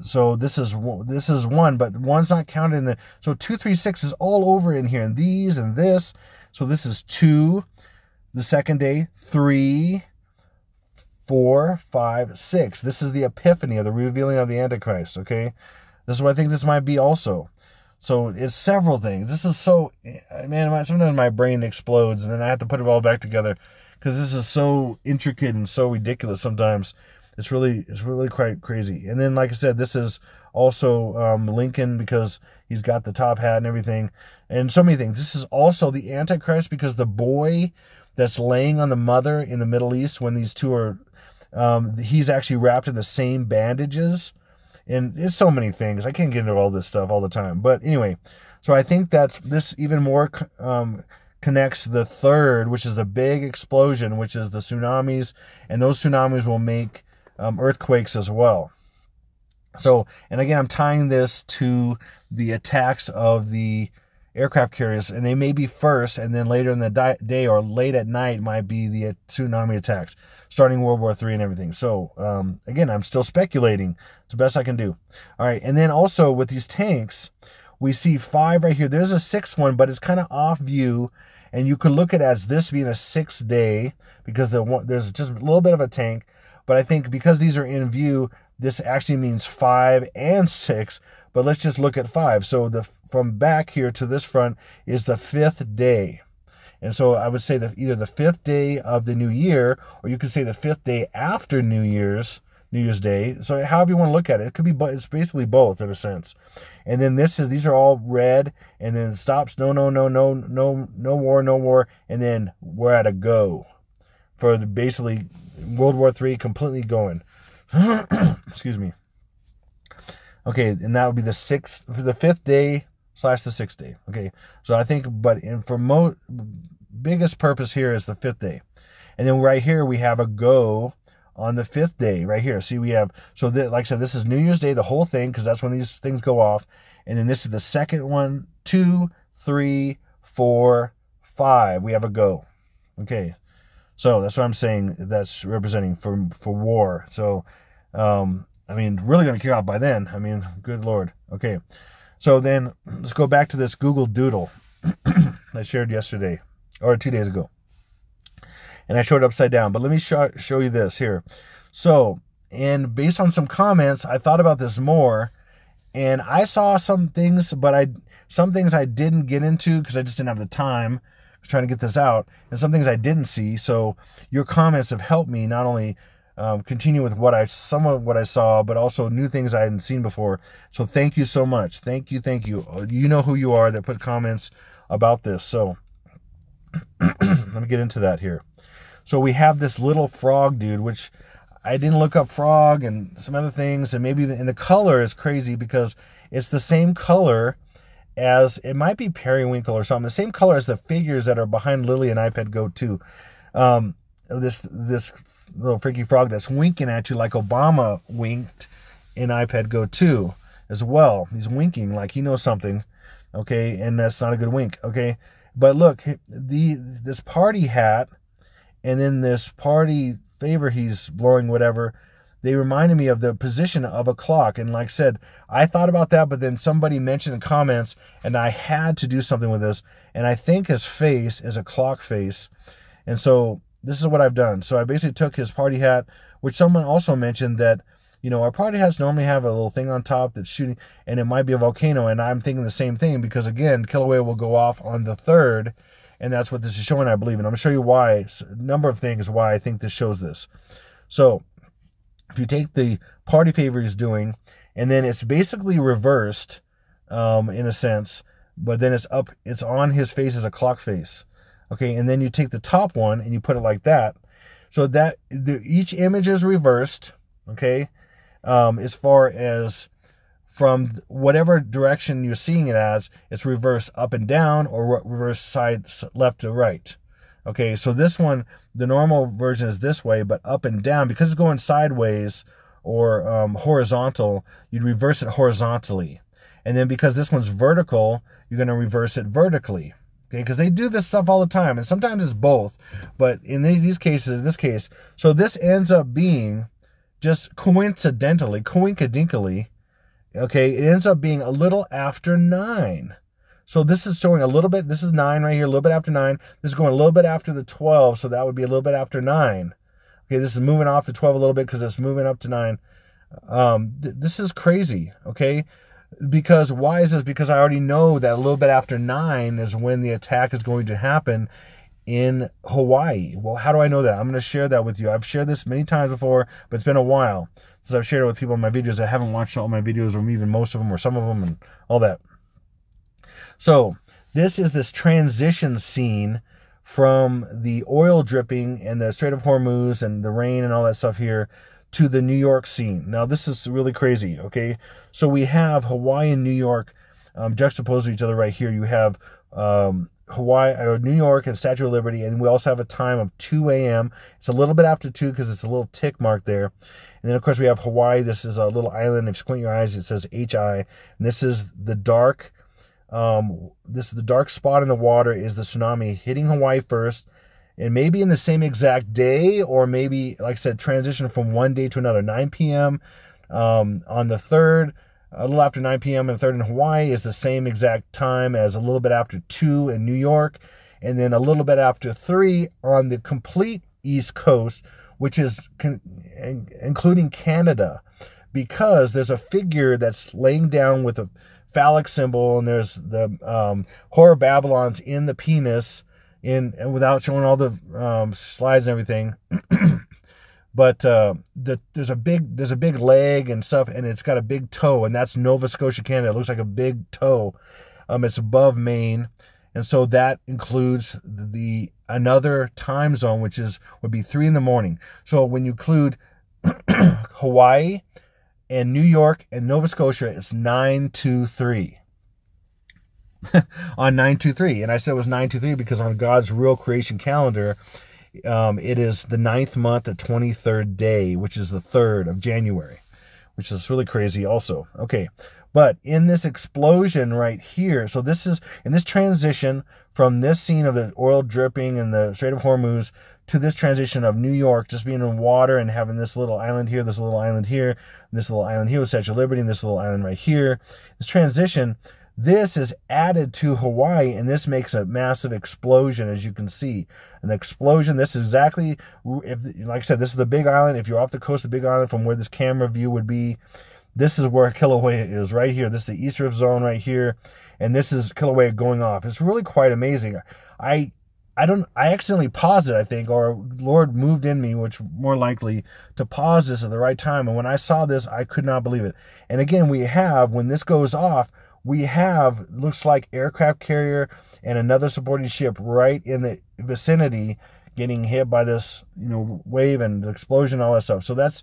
So this is 1, but 1's not counted in the. So 2, 3, 6 is all over in here, and these and this. So this is 2, the second day, 3, 4, 5, 6. This is the epiphany of the revealing of the Antichrist. Okay. This is what I think this might be also. So it's several things. This is so, man, sometimes my brain explodes and then I have to put it all back together because this is so intricate and so ridiculous sometimes. It's really quite crazy. And then, like I said, this is also Lincoln because he's got the top hat and everything and so many things. This is also the Antichrist because the boy that's laying on the mother in the Middle East when these two are, he's actually wrapped in the same bandages. And it's so many things. I can't get into all this stuff all the time. But anyway, so I think that's this even more connects the third, which is the big explosion, which is the tsunamis. And those tsunamis will make earthquakes as well. So, and again, I'm tying this to the attacks of the aircraft carriers. And they may be first, and then later in the day or late at night might be the tsunami attacks, starting World War III and everything. So, again, I'm still speculating. It's the best I can do. All right, and then also with these tanks, we see 5 right here. There's a 6th one, but it's kind of off view, and you could look at it as this being a 6th day because there's just a little bit of a tank. But I think because these are in view, this actually means 5 and 6. But let's just look at 5. So from back here to this front is the 5th day. And so I would say that either the 5th day of the new year, or you could say the 5th day after New Year's Day. So however you want to look at it, it could be, but it's basically both in a sense. And then these are all red, and then it stops, no war, and then we're at a go for basically World War III completely going. Excuse me. Okay, and that would be the 5th day / the 6th day. Okay, so I think, for biggest purpose here is the 5th day. And then right here we have a go on the 5th day right here. See, we have, like I said, this is New Year's Day, the whole thing, because that's when these things go off. And then this is the second one, 2, 3, 4, 5. We have a go. Okay, so that's what I'm saying. That's representing for war. So, really going to kick off by then. Good Lord. Okay, so then let's go back to this Google Doodle I shared yesterday or 2 days ago. And I showed it upside down. But let me show you this here. So, and based on some comments, I thought about this more. And I saw some things, but some things I didn't get into because I just didn't have the time. I was trying to get this out. And some things I didn't see. So your comments have helped me not only continue with some of what I saw, but also new things I hadn't seen before. So thank you so much. Thank you. You know who you are that put comments about this. So let me get into that here. So we have this little frog dude, which I didn't look up frog and some other things. And maybe the color is crazy because it's the same color as, it might be periwinkle or something, the same color as the figures that are behind Lily and iPad Go 2. This little freaky frog that's winking at you like Obama winked in iPad Go 2 as well. He's winking like he knows something, okay, and that's not a good wink, okay. But look, this party hat and then this party favor he's blowing, whatever, they reminded me of the position of a clock. And like I said, I thought about that, but then somebody mentioned in comments, and I had to do something with this. And I think his face is a clock face. And so this is what I've done. So I basically took his party hat, which someone also mentioned that, our party hats normally have a little thing on top that's shooting, and it might be a volcano. And I'm thinking the same thing because, again, Kilauea will go off on the 3rd. And that's what this is showing, I believe. And I'm going to show you why, a number of things why I think this shows this. So if you take the party favor he's doing, and then it's basically reversed in a sense, but then it's on his face as a clock face. Okay, and then you take the top one and you put it like that. So that each image is reversed, okay, as far as from whatever direction you're seeing it as, it's reverse up and down or reverse side left to right. Okay, so this one, the normal version is this way, but up and down, because it's going sideways or horizontal, you'd reverse it horizontally. And then because this one's vertical, you're going to reverse it vertically. Okay, because they do this stuff all the time, and sometimes it's both. But in this case, so this ends up being just coincidincally, okay, it ends up being a little after 9. So this is showing a little bit, this is 9 right here, a little bit after 9. This is going a little bit after the 12, so that would be a little bit after 9. Okay, this is moving off the 12 a little bit because it's moving up to 9. This is crazy, okay? Because why is this? Because I already know that a little bit after 9 is when the attack is going to happen in Hawaii. Well, how do I know that? I'm going to share that with you. I've shared this many times before, but it's been a while since I've shared it with people in my videos that haven't watched all my videos, or even most of them, or some of them, and all that. So this is this transition scene from the oil dripping and the Strait of Hormuz and the rain and all that stuff here to the New York scene. Now, this is really crazy, okay? So we have Hawaii and New York juxtaposed to each other right here. You have Hawaii or New York and Statue of Liberty, and we also have a time of 2 a.m. It's a little bit after 2 because it's a little tick mark there. And then, of course, we have Hawaii. This is a little island. If you squint your eyes, it says HI. And this is the dark spot in the water is the tsunami hitting Hawaii first. And maybe in the same exact day, or maybe, like I said, transition from one day to another. 9 p.m. On the 3rd, a little after 9 p.m. and the 3rd in Hawaii is the same exact time as a little bit after 2 in New York. And then a little bit after 3 on the complete East Coast, which is including Canada, because there's a figure that's laying down with a phallic symbol, and there's the Whore of Babylon's in the penis, and without showing all the slides and everything. But there's a big leg and stuff, and it's got a big toe, and that's Nova Scotia, Canada. It looks like a big toe. It's above Maine, and so that includes another time zone, which would be 3 a.m. So when you include Hawaii and New York and Nova Scotia, it's 9/2/3. On 9/2/3, and I said it was 9/2/3 because on God's real creation calendar, it is the 9th month, the 23rd day, which is the 3rd of January, which is really crazy also. Okay, but in this explosion right here, so this is in this transition from this scene of the oil dripping in the Strait of Hormuz to this transition of New York just being in water and having this little island here, this little island here, this little island here with Statue of Liberty, and this little island right here. This transition, this is added to Hawaii, and this makes a massive explosion, as you can see. An explosion. This is exactly, like I said, this is the Big Island. If you're off the coast of the Big Island from where this camera view would be, this is where Kilauea is, right here. This is the East Rift Zone right here, and this is Kilauea going off. It's really quite amazing. I accidentally paused it, I think, or Lord moved in me, which more likely to pause this at the right time. And when I saw this, I could not believe it. And again, when this goes off, we have, looks like aircraft carrier and another supporting ship right in the vicinity getting hit by this, wave and the explosion, all that stuff. So that's,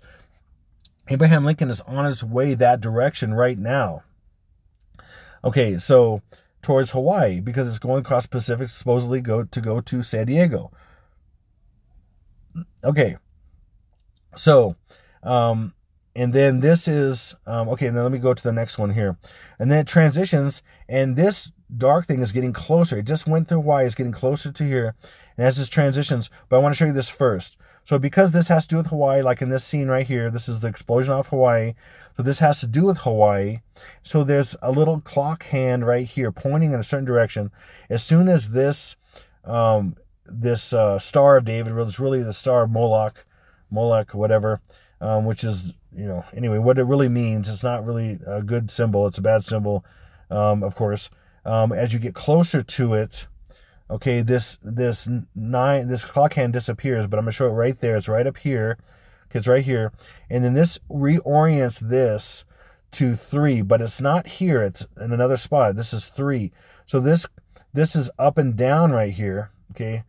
Abraham Lincoln is on his way that direction right now. Okay, so towards Hawaii, because it's going across the Pacific, supposedly go to San Diego. Okay, so, and then this is, okay, and then let me go to the next one here. And then it transitions, and this dark thing is getting closer. It just went through Hawaii, it's getting closer to here, and as this transitions, but I want to show you this first. So because this has to do with Hawaii, like in this scene right here, this is the explosion off Hawaii, so this has to do with Hawaii. So there's a little clock hand right here pointing in a certain direction. As soon as this, Star of David, it's really the Star of Moloch, whatever, which is, anyway, what it really means, it's not really a good symbol. It's a bad symbol, of course. As you get closer to it, okay, this clock hand disappears, but I'm going to show it right there. It's right up here. Okay, it's right here. And then this reorients this to 3, but it's not here. It's in another spot. This is 3. So this is up and down right here, okay,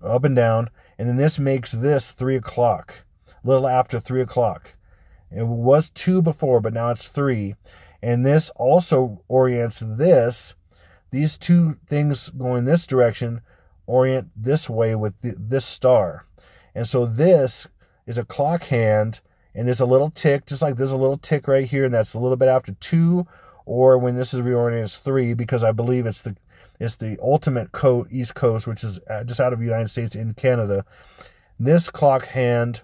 up and down. And then this makes this 3 o'clock, a little after 3 o'clock. It was 2 before, but now it's 3. And this also orients this. These two things going this direction orient this way with this star. And so this is a clock hand, and there's a little tick, just like there's a little tick right here, and that's a little bit after 2, or when this is reoriented, it's 3, because I believe it's the ultimate East Coast, which is just out of the United States in Canada. This clock hand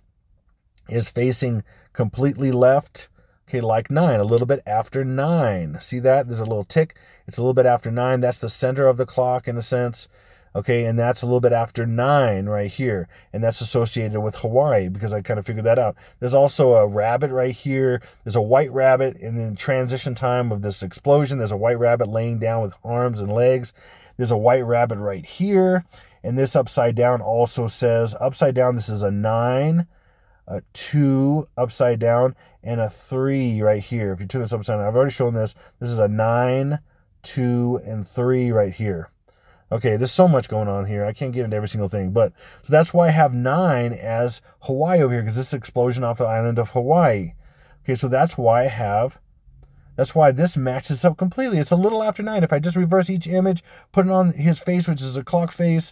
is facing completely left, okay, like 9, a little bit after 9. See that? There's a little tick. It's a little bit after 9. That's the center of the clock in a sense. Okay, and that's a little bit after 9 right here. And that's associated with Hawaii because I kind of figured that out. There's also a rabbit right here. There's a white rabbit in the transition time of this explosion. There's a white rabbit laying down with arms and legs. There's a white rabbit right here. And this upside down also says, upside down, this is a 9, a 2 upside down, and a 3 right here. If you turn this upside down, I've already shown this. This is a 9, 2, and 3 right here. Okay, there's so much going on here. I can't get into every single thing. But so that's why I have 9 as Hawaii over here, because this is explosion off the island of Hawaii. Okay, so that's why this matches up completely. It's a little after 9. If I just reverse each image, put it on his face, which is a clock face,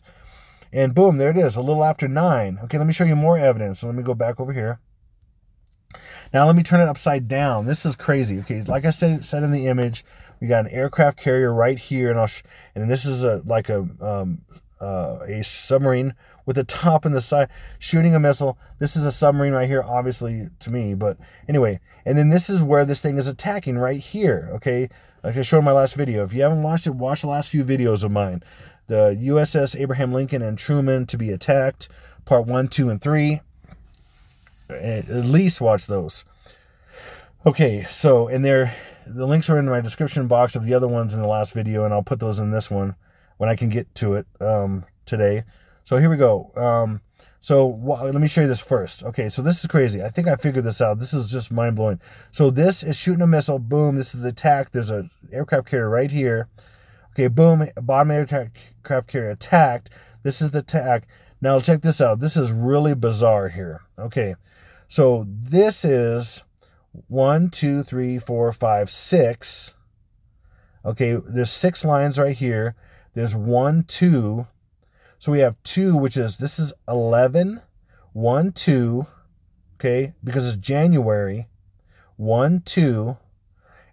and boom, there it is, a little after 9. Okay, let me show you more evidence. So let me go back over here. Now let me turn it upside down. This is crazy. Okay, like I said in the image, we got an aircraft carrier right here, and this is a submarine with the top and the side shooting a missile. This is a submarine right here, obviously to me, but anyway. And then this is where this thing is attacking right here. Okay, like I showed in my last video. If you haven't watched it, watch the last few videos of mine. The USS Abraham Lincoln and Truman to be attacked, part 1, 2, and 3. At least watch those. Okay, so the links are in my description box of the other ones in the last video, and I'll put those in this one when I can get to it. today. So here we go. Let me show you this first. Okay, so this is crazy. I think I figured this out. This is just mind-blowing. So this is shooting a missile. Boom, this is the attack. There's an aircraft carrier right here. Okay, boom, bottom aircraft carrier attacked. This is the attack. Now check this out. This is really bizarre here. Okay, so this is 1, 2, 3, 4, 5, 6. Okay, there's 6 lines right here. There's 1, 2. So we have 2, which is, this is 11, 1, 2, okay, because it's January, 1, 2,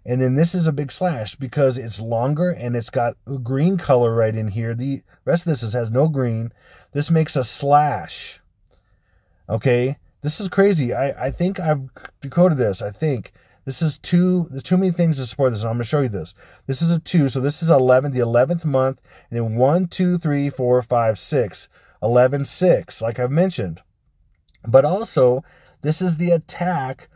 and then this is a big slash because it's longer and it's got a green color right in here. The rest of this has no green. This makes a slash, okay? This is crazy. I think I've decoded this. I think this is 2. There's too many things to support this, and I'm going to show you this. This is a 2, so this is 11, the 11th month, and then 1, 2, 3, 4, 5, 6. 11, 6, like I've mentioned. But also, this is the attack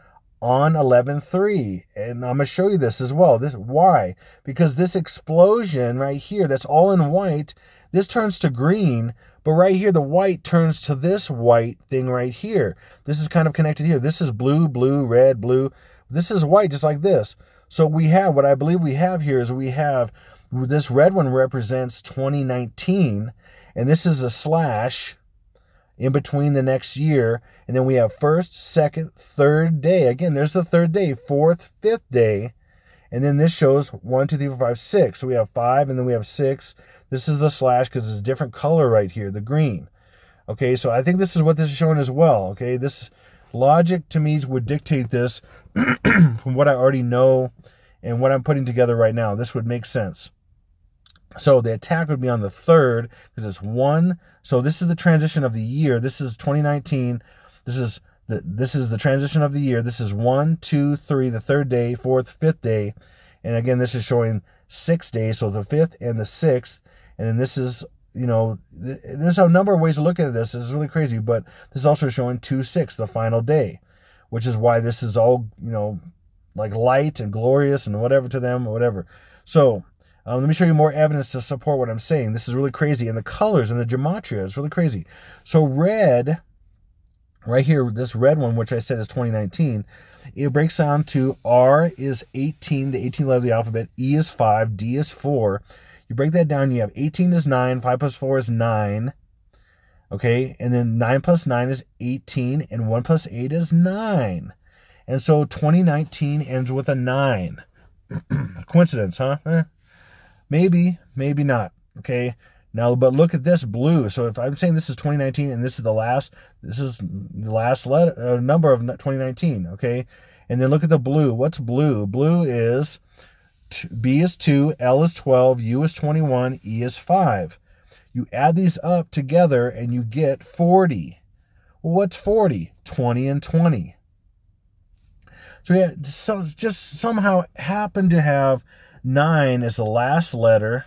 on 11-3, and I'm going to show you this as well. Why? Because this explosion right here, that's all in white, this turns to green, but right here, the white turns to this white thing right here. This is kind of connected here. This is blue, blue, red, blue. This is white, just like this. So we have, what I believe we have here is we have, this red one represents 2019, and this is a slash in between the next year. And then we have first, second, third day. Again, there's the third day, fourth, fifth day. And then this shows 1, 2, 3, 4, 5, 6. So we have 5, and then we have 6. This is the slash because it's a different color right here, the green. Okay, so I think this is what this is showing as well. Okay, this logic to me would dictate this from what I already know and what I'm putting together right now. This would make sense. So the attack would be on the 3rd because it's 1. So this is the transition of the year. This is 2019. This is the transition of the year. This is 1, 2, 3, the 3rd day, 4th, 5th day. And again, this is showing 6 days. So the 5th and the 6th. And then this is, there's a number of ways to look at this. This is really crazy. But this is also showing 2/6, the final day, which is why this is all, like light and glorious and whatever to them or whatever. So let me show you more evidence to support what I'm saying. This is really crazy. And the colors and the gematria is really crazy. So red, right here, this red one, which I said is 2019, it breaks down to R is 18, the 18th letter of the alphabet. E is 5, D is 4. You break that down, you have 18 is 9, 5 plus 4 is 9. Okay, and then 9 plus 9 is 18, and 1 plus 8 is 9. And so 2019 ends with a 9. Coincidence, huh? Maybe, maybe not. Okay, now, but look at this blue. So if I'm saying this is 2019 and this is the last letter, number of 2019, okay? And then look at the blue. What's blue? Blue is B is 2, L is 12, U is 21, E is 5. You add these up together and you get 40. Well, what's 40? 20 and 20. So yeah, so just somehow happened to have 9 as the last letter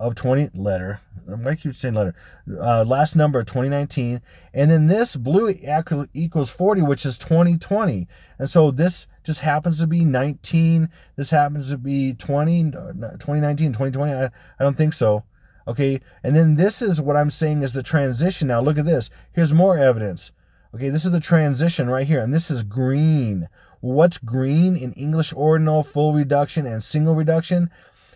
of 20 letter. I keep saying letter. Last number of 2019. And then this blue actually equals 40, which is 2020. And so this just happens to be 19. This happens to be 2019, 2020. I don't think so. Okay. And then this is what I'm saying is the transition. Now look at this. Here's more evidence. Okay. This is the transition right here. And this is green. What's green in English ordinal, full reduction, and single reduction?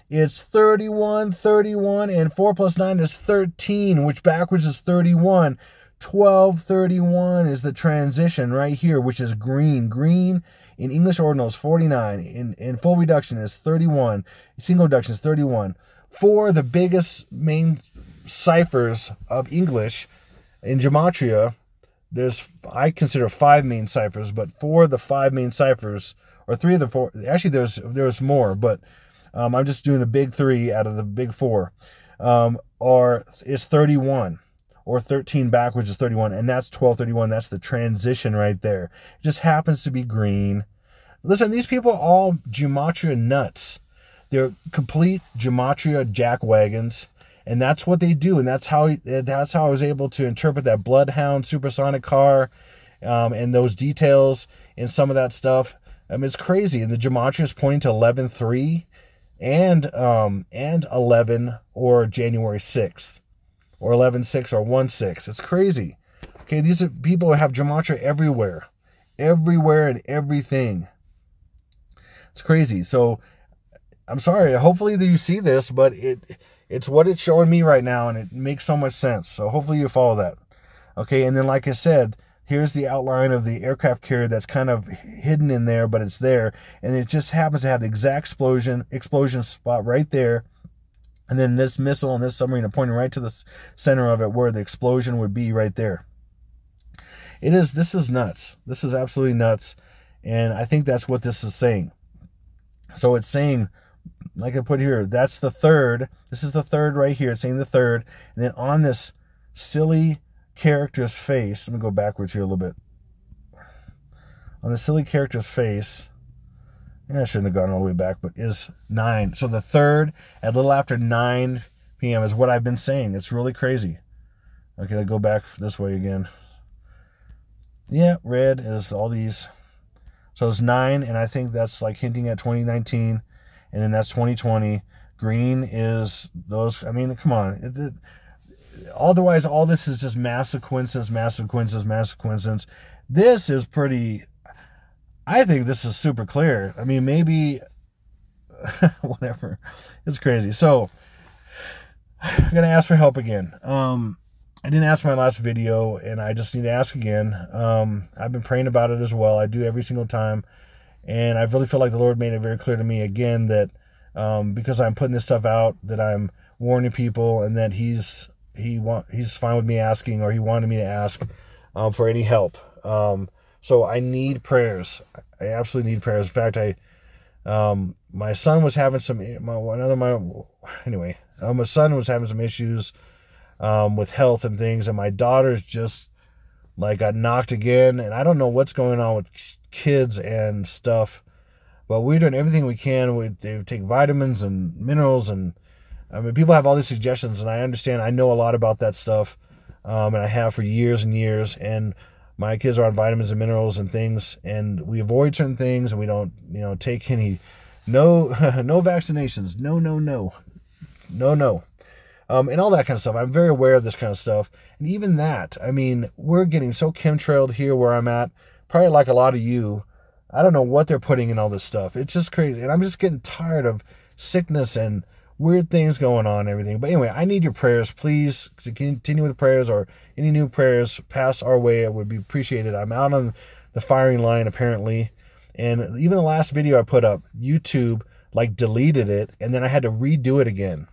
It's 31, 31, and 4 plus 9 is 13, which backwards is 31. 12, 31 is the transition right here, which is green. Green in English ordinal is 49. In full reduction is 31. Single reduction is 31. 4, the biggest main ciphers of English in gematria, I consider 5 main ciphers, but 4 of the 5 main ciphers, or 3 of the 4, actually there's more, but I'm just doing the big 3 out of the big 4, is 31, or 13 backwards is 31, and that's 1231. That's the transition right there. It just happens to be green. Listen, these people are all gematria nuts. They're complete gematria jackwagons, and that's what they do, and that's how I was able to interpret that Bloodhound supersonic car, and those details and some of that stuff. I mean, it's crazy, and the gematria is pointing to 11-3. And 11 or January 6th. or 11.6 or 1.6. It's crazy. Okay, these are people who have gematria everywhere and everything. It's crazy. So I'm sorry. Hopefully that you see this, but it's what it's showing me right now, and it makes so much sense. So hopefully you follow that. Okay, and then like I said, here's the outline of the aircraft carrier that's kind of hidden in there, but it's there, and it just happens to have the exact explosion spot right there. And then this missile and this submarine are pointing right to the center of it, where the explosion would be right there. This is nuts. This is absolutely nuts. And I think that's what this is saying. So it's saying, like I put here, that's the third. This is the third right here. It's saying the third. And then on this silly character's face, let me go backwards here a little bit. On the silly character's face, I shouldn't have gone all the way back, but is 9. So the third at a little after 9 p.m. is what I've been saying. It's really crazy. Okay, I'll go back this way again. Yeah, red is all these. So it's 9, and I think that's like hinting at 2019, and then that's 2020. Green is those. I mean, come on. Otherwise, all this is just massive coincidence. This is pretty. I think this is super clear. I mean, maybe whatever. It's crazy. So I'm gonna ask for help again. I didn't ask my last video, and I just need to ask again. I've been praying about it as well. I do every single time, and I really feel like the Lord made it very clear to me again that because I'm putting this stuff out, that I'm warning people, and that He's fine with me asking, or He wanted me to ask for any help. So I need prayers. I absolutely need prayers. In fact, my son was having my son was having some issues with health and things, and my daughter's just like got knocked again, and I don't know what's going on with kids and stuff, but we're doing everything we can. They take vitamins and minerals, and I mean, people have all these suggestions, and I understand. I know a lot about that stuff, and I have for years and years, and my kids are on vitamins and minerals and things, and we avoid certain things, and we don't, take any, no vaccinations, no, and all that kind of stuff. I'm very aware of this kind of stuff, and even that, I mean, we're getting so chemtrailed here where I'm at, probably like a lot of you. I don't know what they're putting in all this stuff. It's just crazy, and I'm just getting tired of sickness and weird things going on and everything. But anyway, I need your prayers, please, to continue with the prayers, or any new prayers pass our way. It would be appreciated. I'm out on the firing line, apparently. And even the last video I put up, YouTube deleted it, and then I had to redo it again,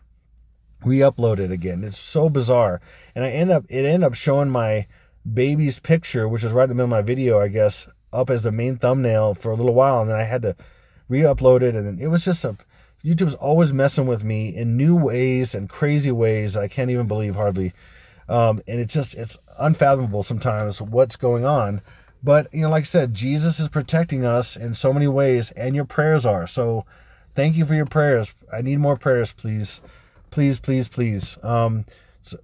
re-upload it again. It's so bizarre. And it ended up showing my baby's picture, which is right in the middle of my video, I guess, up as the main thumbnail for a little while, and then I had to re-upload it, and then it was just YouTube's always messing with me in new ways and crazy ways I can't even believe hardly. And it's unfathomable sometimes what's going on. But, like I said, Jesus is protecting us in so many ways, and your prayers are. So thank you for your prayers. I need more prayers, please. Please.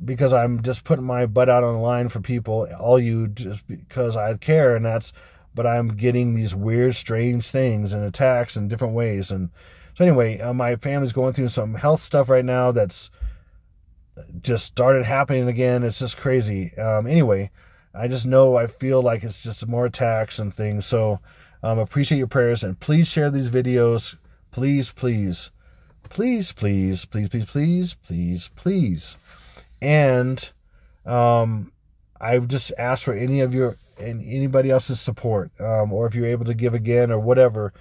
Because I'm just putting my butt out on the line for people, all you, just because I care, but I'm getting these weird, strange things and attacks in different ways. And so anyway, my family's going through some health stuff right now that's just started happening again. It's just crazy. Anyway, I feel like it's just more attacks and things. So appreciate your prayers, and please share these videos. Please. And I just ask for any of your and anybody else's support, or if you're able to give again or whatever,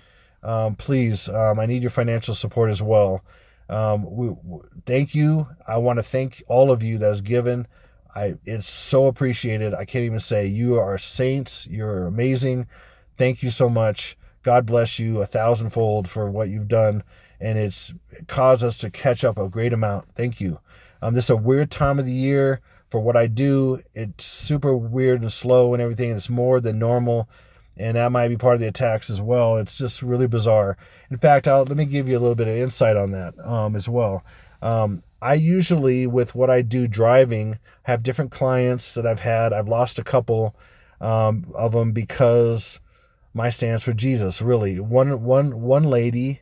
please. I need your financial support as well. Thank you. I want to thank all of you that has given. It's so appreciated. I can't even say. You are saints. You're amazing. Thank you so much. God bless you 1,000-fold for what you've done, and it's caused us to catch up a great amount. Thank you. This is a weird time of the year for what I do. It's super weird and slow and everything. It's more than normal, and that might be part of the attacks as well. It's just really bizarre. In fact, let me give you a little bit of insight on that as well. I usually, with what I do driving, have different clients that I've had. I've lost a couple of them because my stance for Jesus, really. One lady,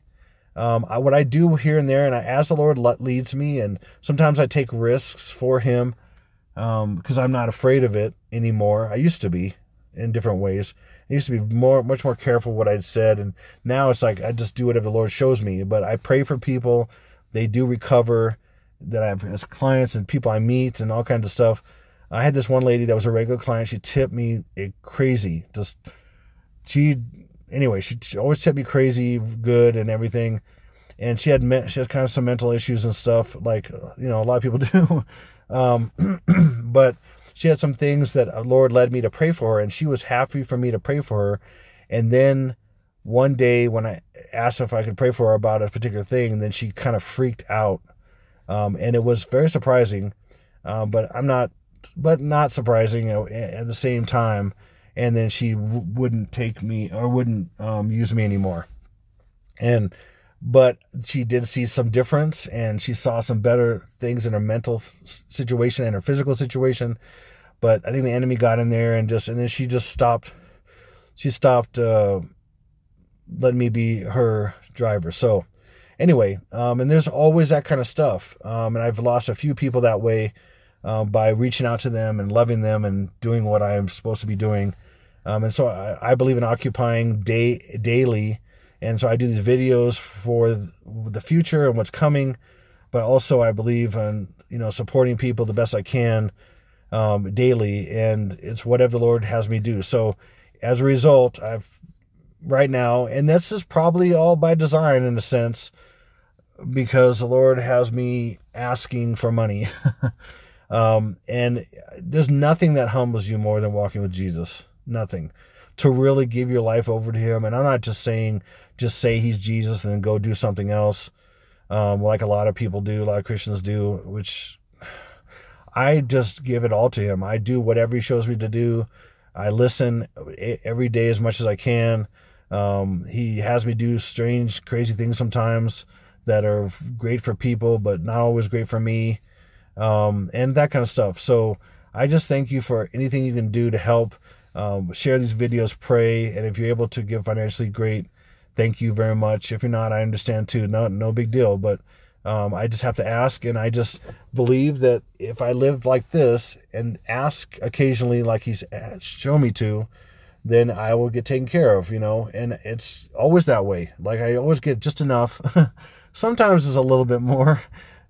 what I do here and there, and as the Lord leads me, and sometimes I take risks for Him, because I'm not afraid of it anymore. I used to be in different ways. I used to be much more careful what I'd said, and now it's like I just do whatever the Lord shows me. But I pray for people; they do recover. That I have as clients and people I meet and all kinds of stuff. I had this one lady that was a regular client. She tipped me crazy. She always tipped me crazy good and everything. And she had kind of some mental issues and stuff, like a lot of people do. But she had some things that the Lord led me to pray for her, and she was happy for me to pray for her. And then one day when I asked if I could pray for her about a particular thing, then she kind of freaked out. And it was very surprising, but not surprising at the same time. And then she wouldn't take me or wouldn't use me anymore. But she did see some difference, and she saw some better things in her mental situation and her physical situation. But I think the enemy got in there and then she just stopped. She stopped letting me be her driver. So anyway, and there's always that kind of stuff. And I've lost a few people that way by reaching out to them and loving them and doing what I'm supposed to be doing. And so I believe in occupying daily. And so I do these videos for the future and what's coming. But also I believe in, supporting people the best I can daily. And it's whatever the Lord has me do. So as a result, right now, and this is probably all by design in a sense, because the Lord has me asking for money. And there's nothing that humbles you more than walking with Jesus. Nothing. To really give your life over to him. And I'm not just saying, just say he's Jesus and then go do something else, like a lot of people do, a lot of Christians do, which I just give it all to him. I do whatever he shows me to do. I listen every day as much as I can. He has me do strange, crazy things sometimes that are great for people, but not always great for me, and that kind of stuff. So I just thank you for anything you can do to help. Share these videos, pray, and if you're able to give financially, great. Thank you very much. If you're not, I understand too. No big deal. But I just have to ask, and I just believe that if I live like this and ask occasionally like he's shown me to, then I will get taken care of, and it's always that way. Like I always get just enough. Sometimes it's a little bit more,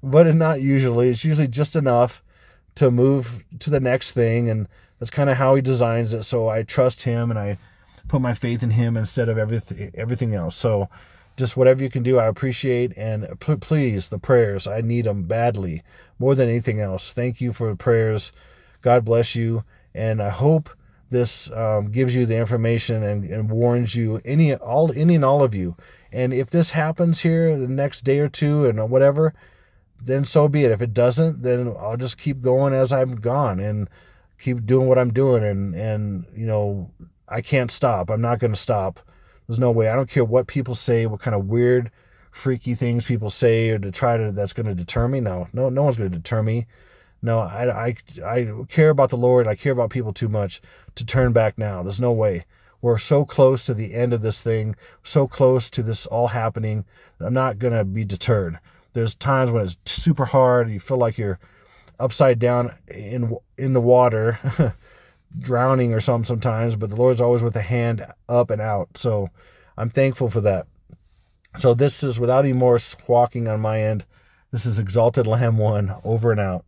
but not usually. It's usually just enough to move to the next thing, and that's kind of how he designs it. So I trust him, and I put my faith in him instead of everything else. So just whatever you can do, I appreciate. And please, the prayers, I need them badly, more than anything else. Thank you for the prayers. God bless you. And I hope this gives you the information and warns you, any and all of you. And if this happens here the next day or two and whatever, then so be it. If it doesn't, then I'll just keep going as I've gone and keep doing what I'm doing. And I can't stop. I'm not going to stop. There's no way. I don't care what people say, what kind of weird, freaky things people say, or that's going to deter me. No one's going to deter me. No, I care about the Lord. I care about people too much to turn back now. There's no way. We're so close to the end of this thing, so close to this all happening. I'm not going to be deterred. There's times when it's super hard. You feel like you're upside down in the water, drowning or something sometimes, but the Lord's always with a hand up and out. So I'm thankful for that. So this is, without any more squawking on my end, this is Exalted Lamb 1, over and out.